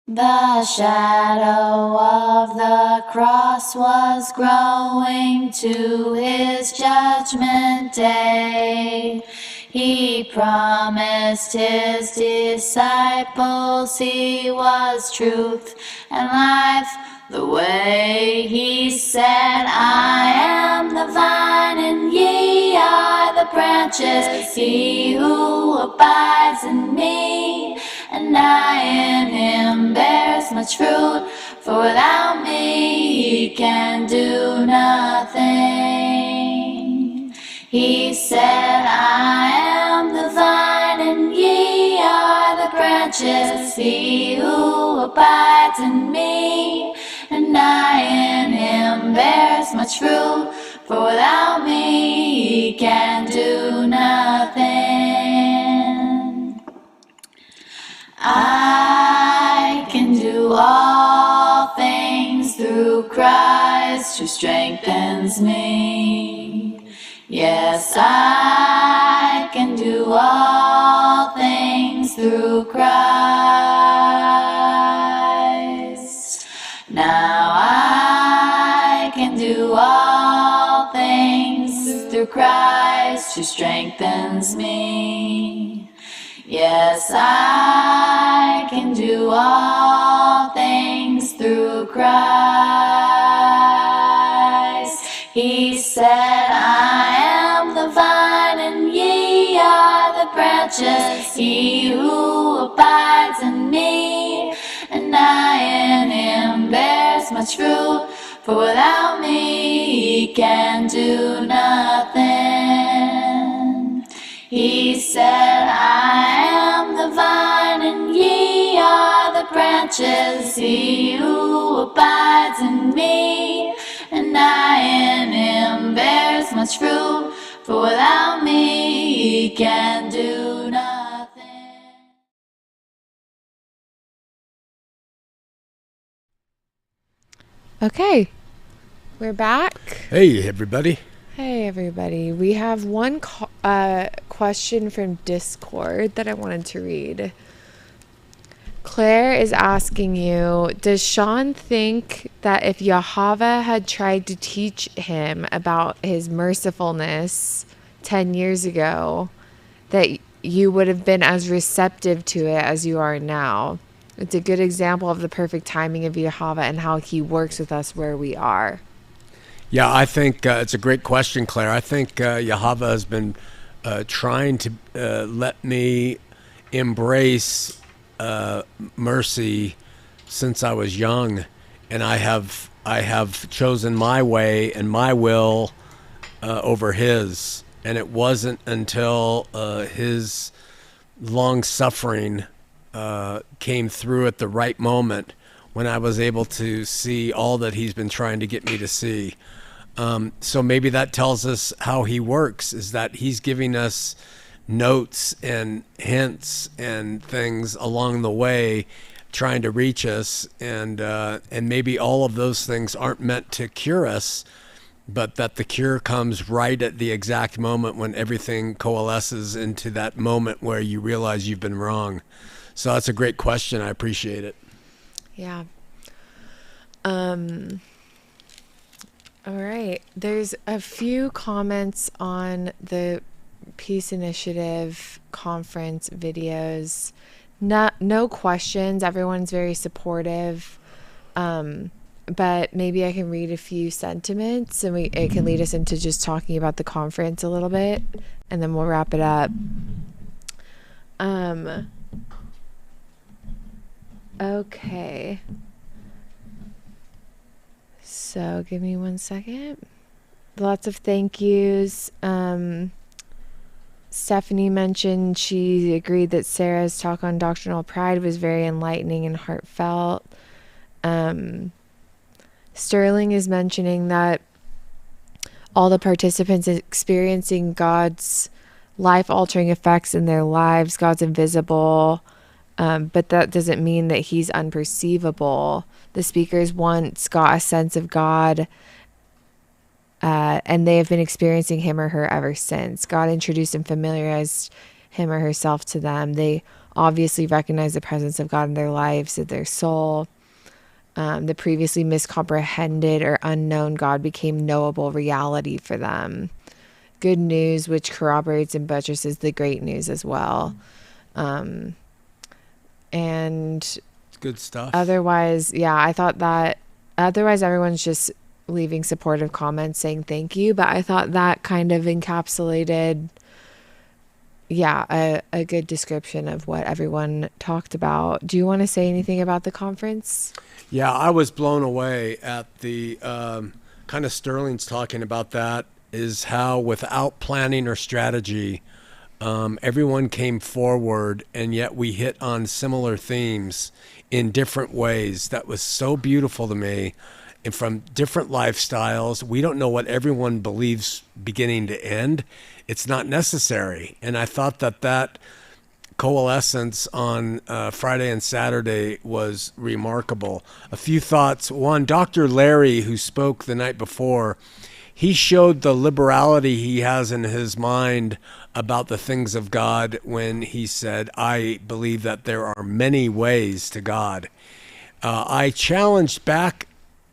The shadow of the cross was growing to his judgment day. He promised his disciples he was truth and life. The way he said, I am the vine and ye are the branches. He who abides in me and I in him bears much fruit, for without me he can do nothing. He said, I am the vine and ye are the branches. branches. He who abides in me, and I in him, bears much fruit. For without me, he can do nothing. I can do all things through Christ who strengthens me. Yes, I can do all things through Christ. Now I can do all things through Christ who strengthens me. Yes, I can do all things through Christ. He said, I am the vine and ye are the branches. He who abides in me, and I in him, bears much fruit. For without me, he can do nothing. He said, I am the vine and ye are the branches. He who abides in me, and I in him, bears much fruit. For without me, he can do nothing. Okay, we're back. Hey, everybody. Hey, everybody. We have one question from Discord that I wanted to read. Claire is asking you, does Shawn think that if Yahweh had tried to teach him about his mercifulness 10 years ago, that you would have been as receptive to it as you are now? It's a good example of the perfect timing of Yahweh and how he works with us where we are. Yeah, I think it's a great question, Claire. I think Yahweh has been trying to let me embrace mercy since I was young, and I have chosen my way and my will over his. And it wasn't until his long suffering came through at the right moment when I was able to see all that he's been trying to get me to see. So maybe that tells us how he works, is that he's giving us notes and hints and things along the way, trying to reach us. And maybe all of those things aren't meant to cure us, but that the cure comes right at the exact moment when everything coalesces into that moment where you realize you've been wrong. So that's a great question. I appreciate it. Yeah. All right. There's a few comments on the Peace Initiative conference videos. No questions. Everyone's very supportive. But maybe I can read a few sentiments and it can lead us into just talking about the conference a little bit, and then we'll wrap it up. Okay. So give me 1 second. Lots of thank yous. Stephanie mentioned she agreed that Sarah's talk on doctrinal pride was very enlightening and heartfelt. Sterling is mentioning that all the participants experiencing God's life-altering effects in their lives. God's invisible, but that doesn't mean that he's unperceivable. The speakers once got a sense of God, and they have been experiencing him or her ever since. God introduced and familiarized him or herself to them. They obviously recognize the presence of God in their lives, in their soul. The previously miscomprehended or unknown God became knowable reality for them. Good news, which corroborates and buttresses the great news as well. And It's good stuff. Otherwise, yeah, I thought that otherwise everyone's just leaving supportive comments saying thank you. But I thought that kind of encapsulated, a good description of what everyone talked about. Do you want to say anything about the conference? Yeah, I was blown away at the kind of Sterling's talking about that, is how without planning or strategy, Everyone came forward, and yet we hit on similar themes in different ways. That was so beautiful to me. And from different lifestyles, we don't know what everyone believes beginning to end. It's not necessary. And I thought that coalescence on Friday and Saturday was remarkable. A few thoughts. One, Dr. Larry, who spoke the night before, he showed the liberality he has in his mind about the things of God when he said, I believe that there are many ways to God. I challenged back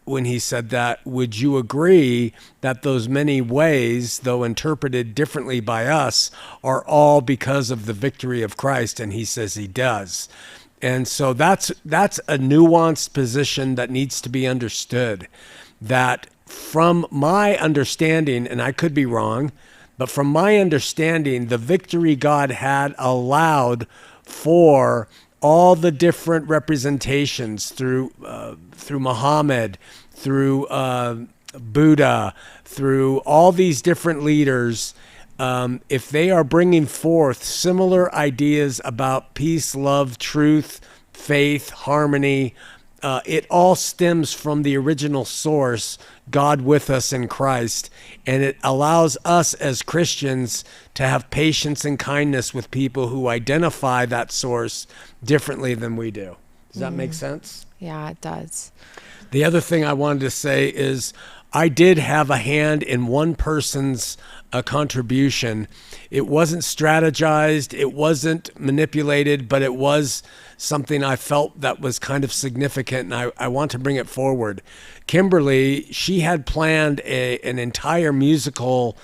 when he said that, would you agree that those many ways, though interpreted differently by us, are all because of the victory of Christ? And he says he does. And so that's a nuanced position that needs to be understood, that from my understanding, and I could be wrong, but from my understanding, the victory God had allowed for all the different representations through Muhammad, through Buddha, through all these different leaders, if they are bringing forth similar ideas about peace, love, truth, faith, harmony, it all stems from the original source, God with us in Christ, and it allows us as Christians to have patience and kindness with people who identify that source differently than we do. Does that make sense? Yeah, it does. The other thing I wanted to say is I did have a hand in one person's contribution. It wasn't strategized, it wasn't manipulated, but it was something I felt that was kind of significant, and I want to bring it forward. Kimberly, she had planned an entire musical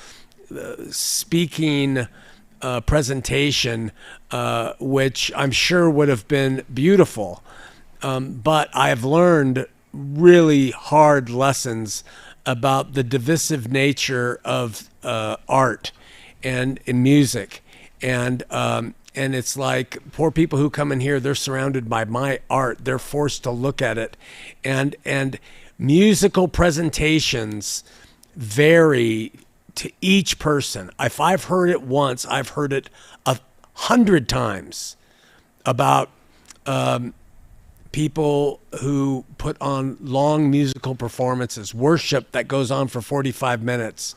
speaking presentation, which I'm sure would have been beautiful. But I've learned really hard lessons about the divisive nature of art and in music. And it's like poor people who come in here, they're surrounded by my art. They're forced to look at it. And musical presentations vary to each person. If I've heard it once, I've heard it 100 times about people who put on long musical performances, worship that goes on for 45 minutes,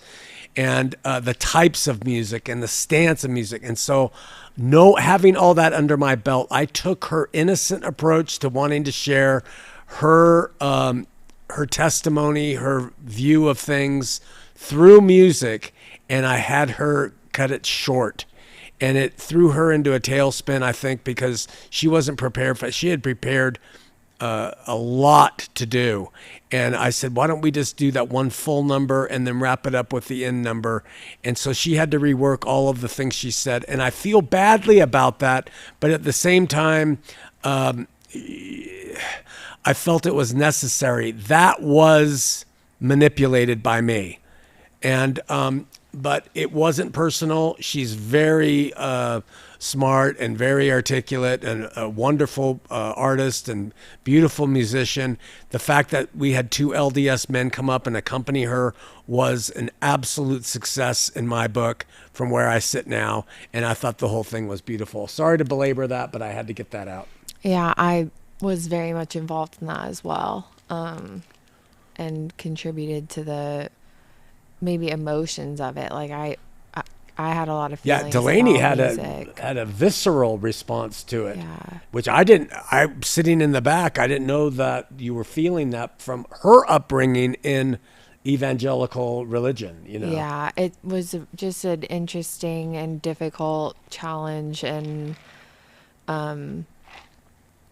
and the types of music and the stance of music. And so having all that under my belt, I took her innocent approach to wanting to share her testimony, her view of things through music, and I had her cut it short. And it threw her into a tailspin, I think, because she wasn't prepared for it. She had prepared a lot to do. And I said, why don't we just do that one full number and then wrap it up with the end number? And so she had to rework all of the things she said. And I feel badly about that. But at the same time, I felt it was necessary. That was manipulated by me. And but it wasn't personal. She's very smart and very articulate and a wonderful artist and beautiful musician. The fact that we had two LDS men come up and accompany her was an absolute success in my book from where I sit now. And I thought the whole thing was beautiful. Sorry to belabor that, but I had to get that out. Yeah, I was very much involved in that as well, and contributed to the maybe emotions of it. Like I had a lot of feelings. Yeah, Delaney had music. a visceral response to it, Yeah. which I didn't. I'm sitting in the back. I didn't know that you were feeling that from her upbringing in evangelical religion. You know. Yeah, it was just an interesting and difficult challenge, and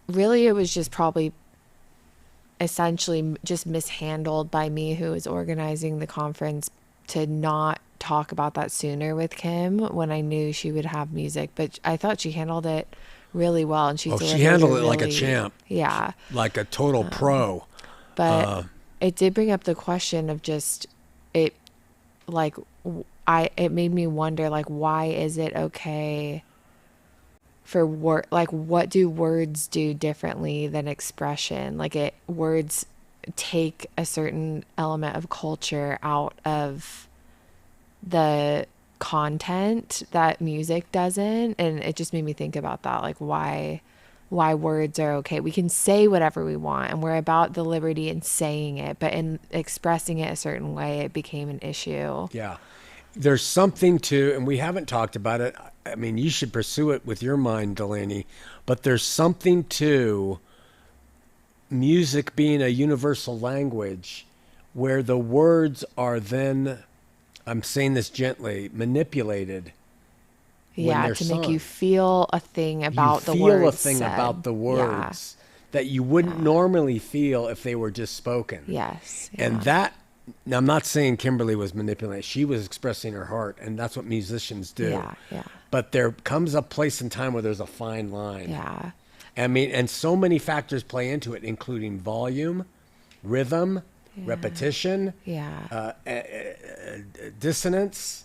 really it was just probably essentially just mishandled by me, who was organizing the conference, to not talk about that sooner with Kim when I knew she would have music. But I thought she handled it really well, and she handled it like a champ. Yeah, like a total pro. But it did bring up the question of just it, like it made me wonder, like, why is it okay for like, what do words do differently than expression? Like, words take a certain element of culture out of the content that music doesn't. And it just made me think about that, like why words are okay. We can say whatever we want, and we're about the liberty in saying it, but in expressing it a certain way, it became an issue. Yeah. There's something to, and we haven't talked about it. I mean, you should pursue it with your mind, Delaney, but there's something to music being a universal language where the words are then, I'm saying this gently, manipulated. Yeah, to make you feel a thing about the words. You feel a thing about the words that you wouldn't normally feel if they were just spoken. Yes. And that, now I'm not saying Kimberly was manipulating. She was expressing her heart, and that's what musicians do. Yeah. But there comes a place and time where there's a fine line. Yeah. I mean, and so many factors play into it, including volume, rhythm, repetition, dissonance.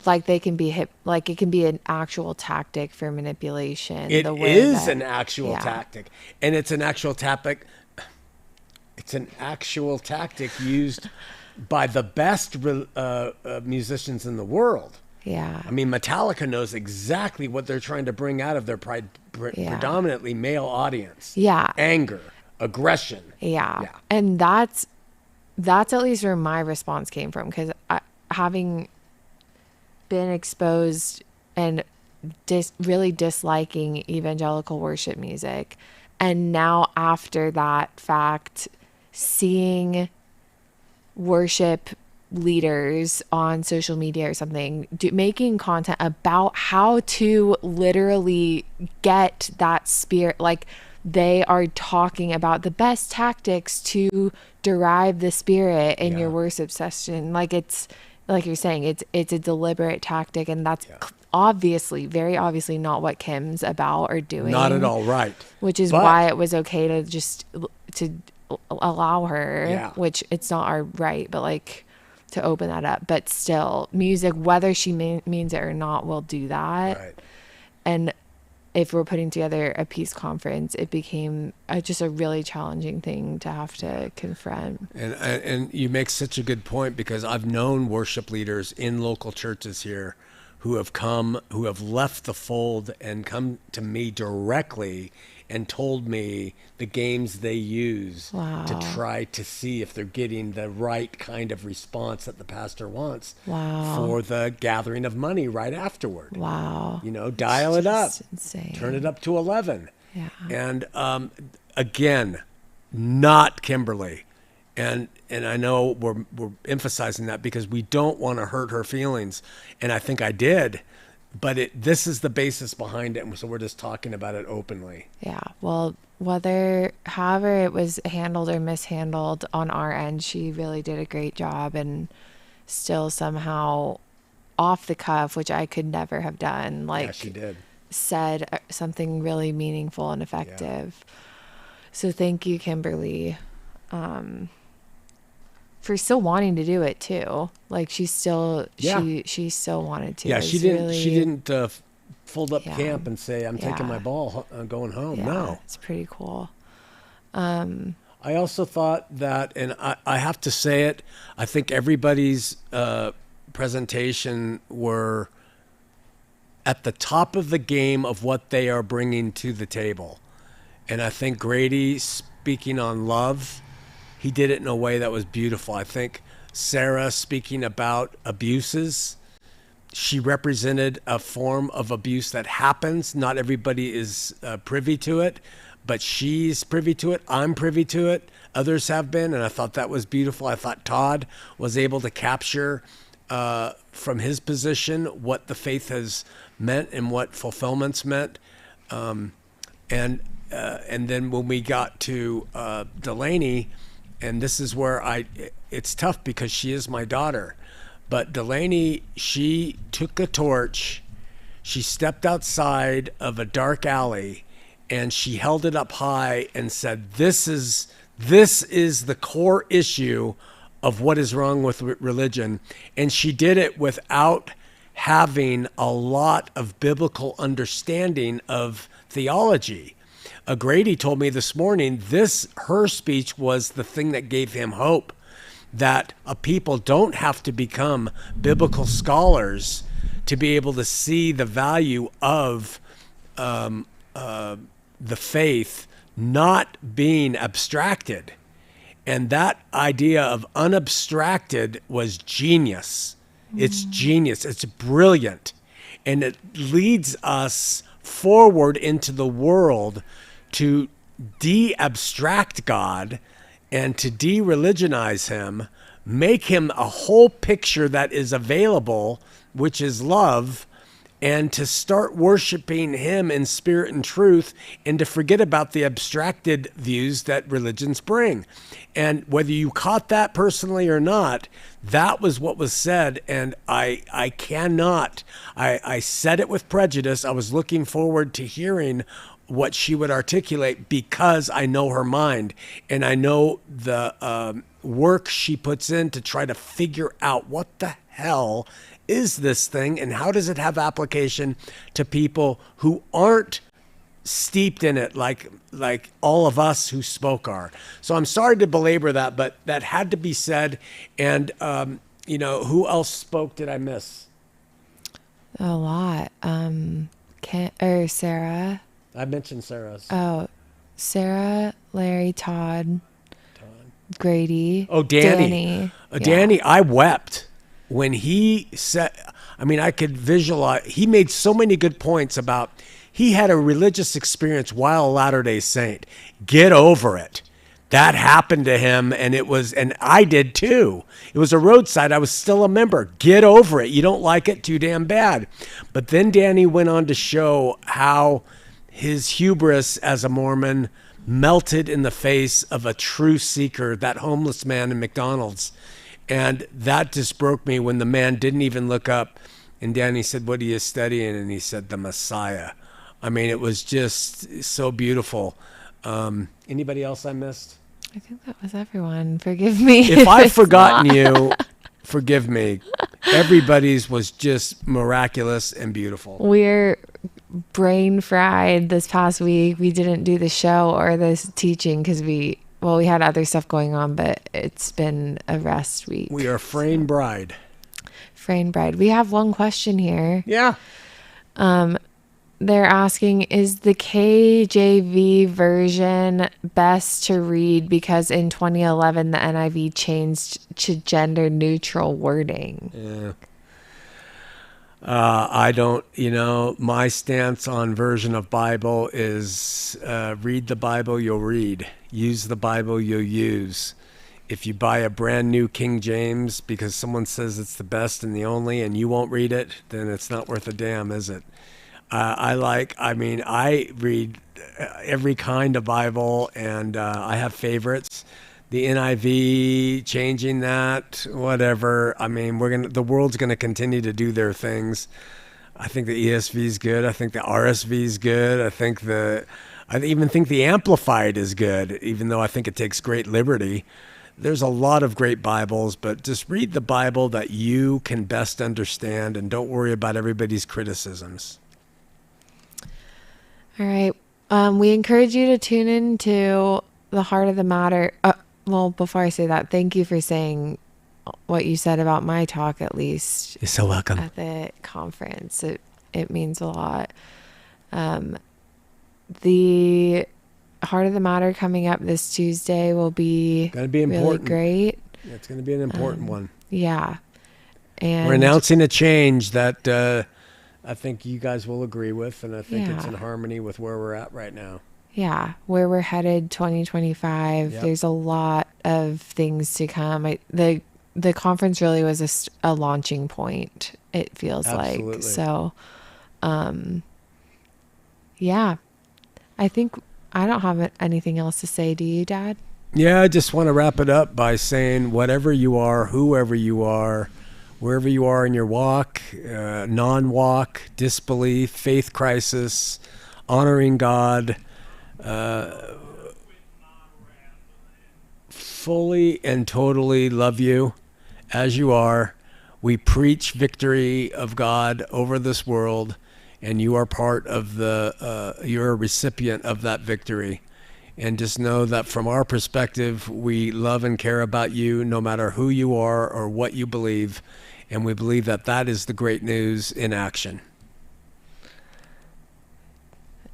Like they can be like it can be an actual tactic for manipulation. It is an actual tactic, and it's an actual tactic. It's an actual tactic used by the best musicians in the world. Yeah. I mean, Metallica knows exactly what they're trying to bring out of their predominantly male audience. Yeah. Anger, aggression. Yeah. And that's at least where my response came from, because having been exposed and really disliking evangelical worship music, and now after that fact, seeing worship leaders on social media or something making content about how to literally get that spirit, like they are talking about the best tactics to derive the spirit in your worship session. Like it's like you're saying, it's a deliberate tactic, and that's very obviously not what Kim's about or doing. Not at all right. Which is why it was okay to just to allow her, which it's not our right, but like to open that up. But still, music, whether she means it or not, will do that. Right. And if we're putting together a peace conference, it became just a really challenging thing to have to confront. And you make such a good point, because I've known worship leaders in local churches here who have left the fold and come to me directly and told me the games they use to try to see if they're getting the right kind of response that the pastor wants for the gathering of money right afterward. Wow. You know, dial it up. Insane. Turn it up to 11. Yeah. And again, not Kimberly. And I know we're emphasizing that because we don't want to hurt her feelings. And I think I did. But this is the basis behind it, and so we're just talking about it openly. Yeah. Well, however it was handled or mishandled on our end, she really did a great job, and still somehow off the cuff, which I could never have done, like she did, said something really meaningful and effective. So thank you, Kimberly, for still wanting to do it too. Like she still wanted to. Yeah, she didn't fold up camp and say, I'm taking my ball, going home. Yeah, no. It's pretty cool. I also thought that, and I have to say it, I think everybody's presentation were at the top of the game of what they are bringing to the table. And I think Grady, speaking on love, he did it in a way that was beautiful. I think Sarah, speaking about abuses, she represented a form of abuse that happens. Not everybody is privy to it, but she's privy to it. I'm privy to it. Others have been, and I thought that was beautiful. I thought Todd was able to capture from his position what the faith has meant and what fulfillment's meant. And then when we got to Delaney, and this is where it's tough because she is my daughter. But Delaney, she took a torch, she stepped outside of a dark alley, and she held it up high and said, this is the core issue of what is wrong with religion. And she did it without having a lot of biblical understanding of theology. Grady told me this morning, her speech was the thing that gave him hope, that people don't have to become biblical scholars to be able to see the value of the faith not being abstracted. And that idea of unabstracted was genius. It's genius. It's brilliant. And it leads us forward into the world to de-abstract God and to de-religionize him, make him a whole picture that is available, which is love, and to start worshiping him in spirit and truth, and to forget about the abstracted views that religions bring. And whether you caught that personally or not, that was what was said. And I cannot, I said it with prejudice. I was looking forward to hearing what she would articulate because I know her mind and I know the work she puts in to try to figure out what the hell is this thing and how does it have application to people who aren't steeped in it like all of us who spoke are. So I'm sorry to belabor that, but that had to be said. And who else spoke? Did I miss? A lot. Sarah. I mentioned Sarah's. Oh, Sarah, Larry, Todd, Grady. Oh, Danny. Danny, I wept when he said, I could visualize, he made so many good points about, he had a religious experience while a Latter-day Saint. Get over it. That happened to him, and I did too. It was a roadside. I was still a member. Get over it. You don't like it, too damn bad. But then Danny went on to show how his hubris as a Mormon melted in the face of a true seeker, that homeless man in McDonald's. And that just broke me when the man didn't even look up. And Danny said, "What are you studying?" And he said, "The Messiah." It was just so beautiful. Anybody else I missed? I think that was everyone. Forgive me. If I've forgotten you, forgive me. Everybody's was just miraculous and beautiful. We're brain fried this past week. We didn't do the show or this teaching because we had other stuff going on, but it's been a rest week. We are fraying bride. Fraying bride. We have one question here. Yeah. They're asking, is the KJV version best to read because in 2011 the NIV changed to gender neutral wording? Yeah. I don't, my stance on version of Bible is read the Bible you'll read. Use the Bible you'll use. If you buy a brand new King James because someone says it's the best and the only and you won't read it, then it's not worth a damn, is it? I read every kind of Bible and I have favorites. The NIV, changing that, whatever. The world's gonna continue to do their things. I think the ESV is good. I think the RSV is good. I even think the Amplified is good, even though I think it takes great liberty. There's a lot of great Bibles, but just read the Bible that you can best understand and don't worry about everybody's criticisms. All right. We encourage you to tune in to the Heart of the Matter. Well, before I say that, thank you for saying what you said about my talk, at least. You're so welcome. At the conference. It means a lot. The Heart of the Matter coming up this Tuesday will be going to be important. Really great. Yeah, it's going to be an important one. Yeah. And we're announcing a change that I think you guys will agree with, and I think it's in harmony with where we're at right now. Yeah, where we're headed 2025. Yep. There's a lot of things to come. The conference really was a launching point, it feels Absolutely. like. So, yeah, I think I don't have anything else to say. Do you, Dad? Yeah, I just want to wrap it up by saying whatever you are, whoever you are, wherever you are in your walk, non-walk, disbelief, faith crisis, honoring God, fully and totally love you as you are. We preach victory of God over this world, and you are part of you're a recipient of that victory. And just know that from our perspective, we love and care about you no matter who you are or what you believe. And we believe that that is the great news in action.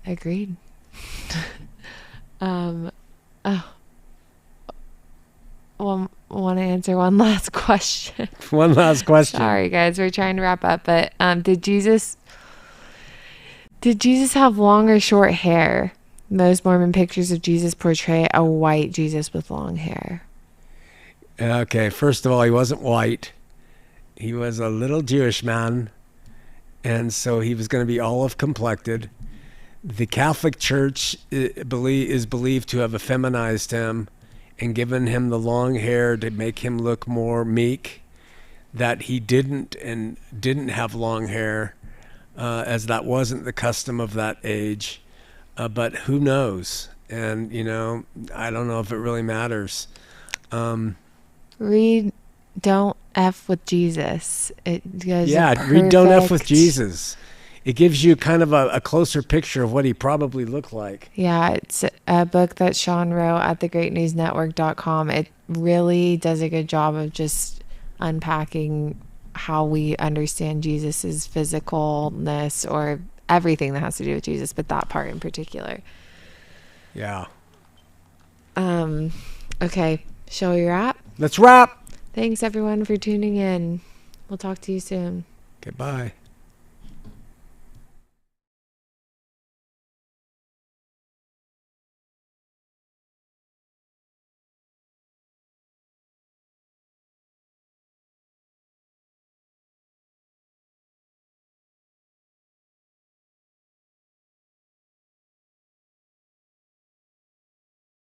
Agreed. Want to answer one last question? One last question. Sorry, guys, we're trying to wrap up. But did Jesus have long or short hair? Most Mormon pictures of Jesus portray a white Jesus with long hair. Okay, first of all, he wasn't white. He was a little Jewish man, and so he was going to be olive complected. The Catholic Church is believed to have effeminized him and given him the long hair to make him look more meek. That he didn't have long hair, as that wasn't the custom of that age. But who knows? And, I don't know if it really matters. Read Don't F with Jesus. It goes read Don't F with Jesus. It gives you kind of a closer picture of what he probably looked like. Yeah, it's a book that Shawn wrote at thegreatnewsnetwork.com. It really does a good job of just unpacking how we understand Jesus's physicalness, or everything that has to do with Jesus, but that part in particular. Yeah. Okay, shall we wrap? Let's wrap. Thanks everyone for tuning in. We'll talk to you soon. Goodbye.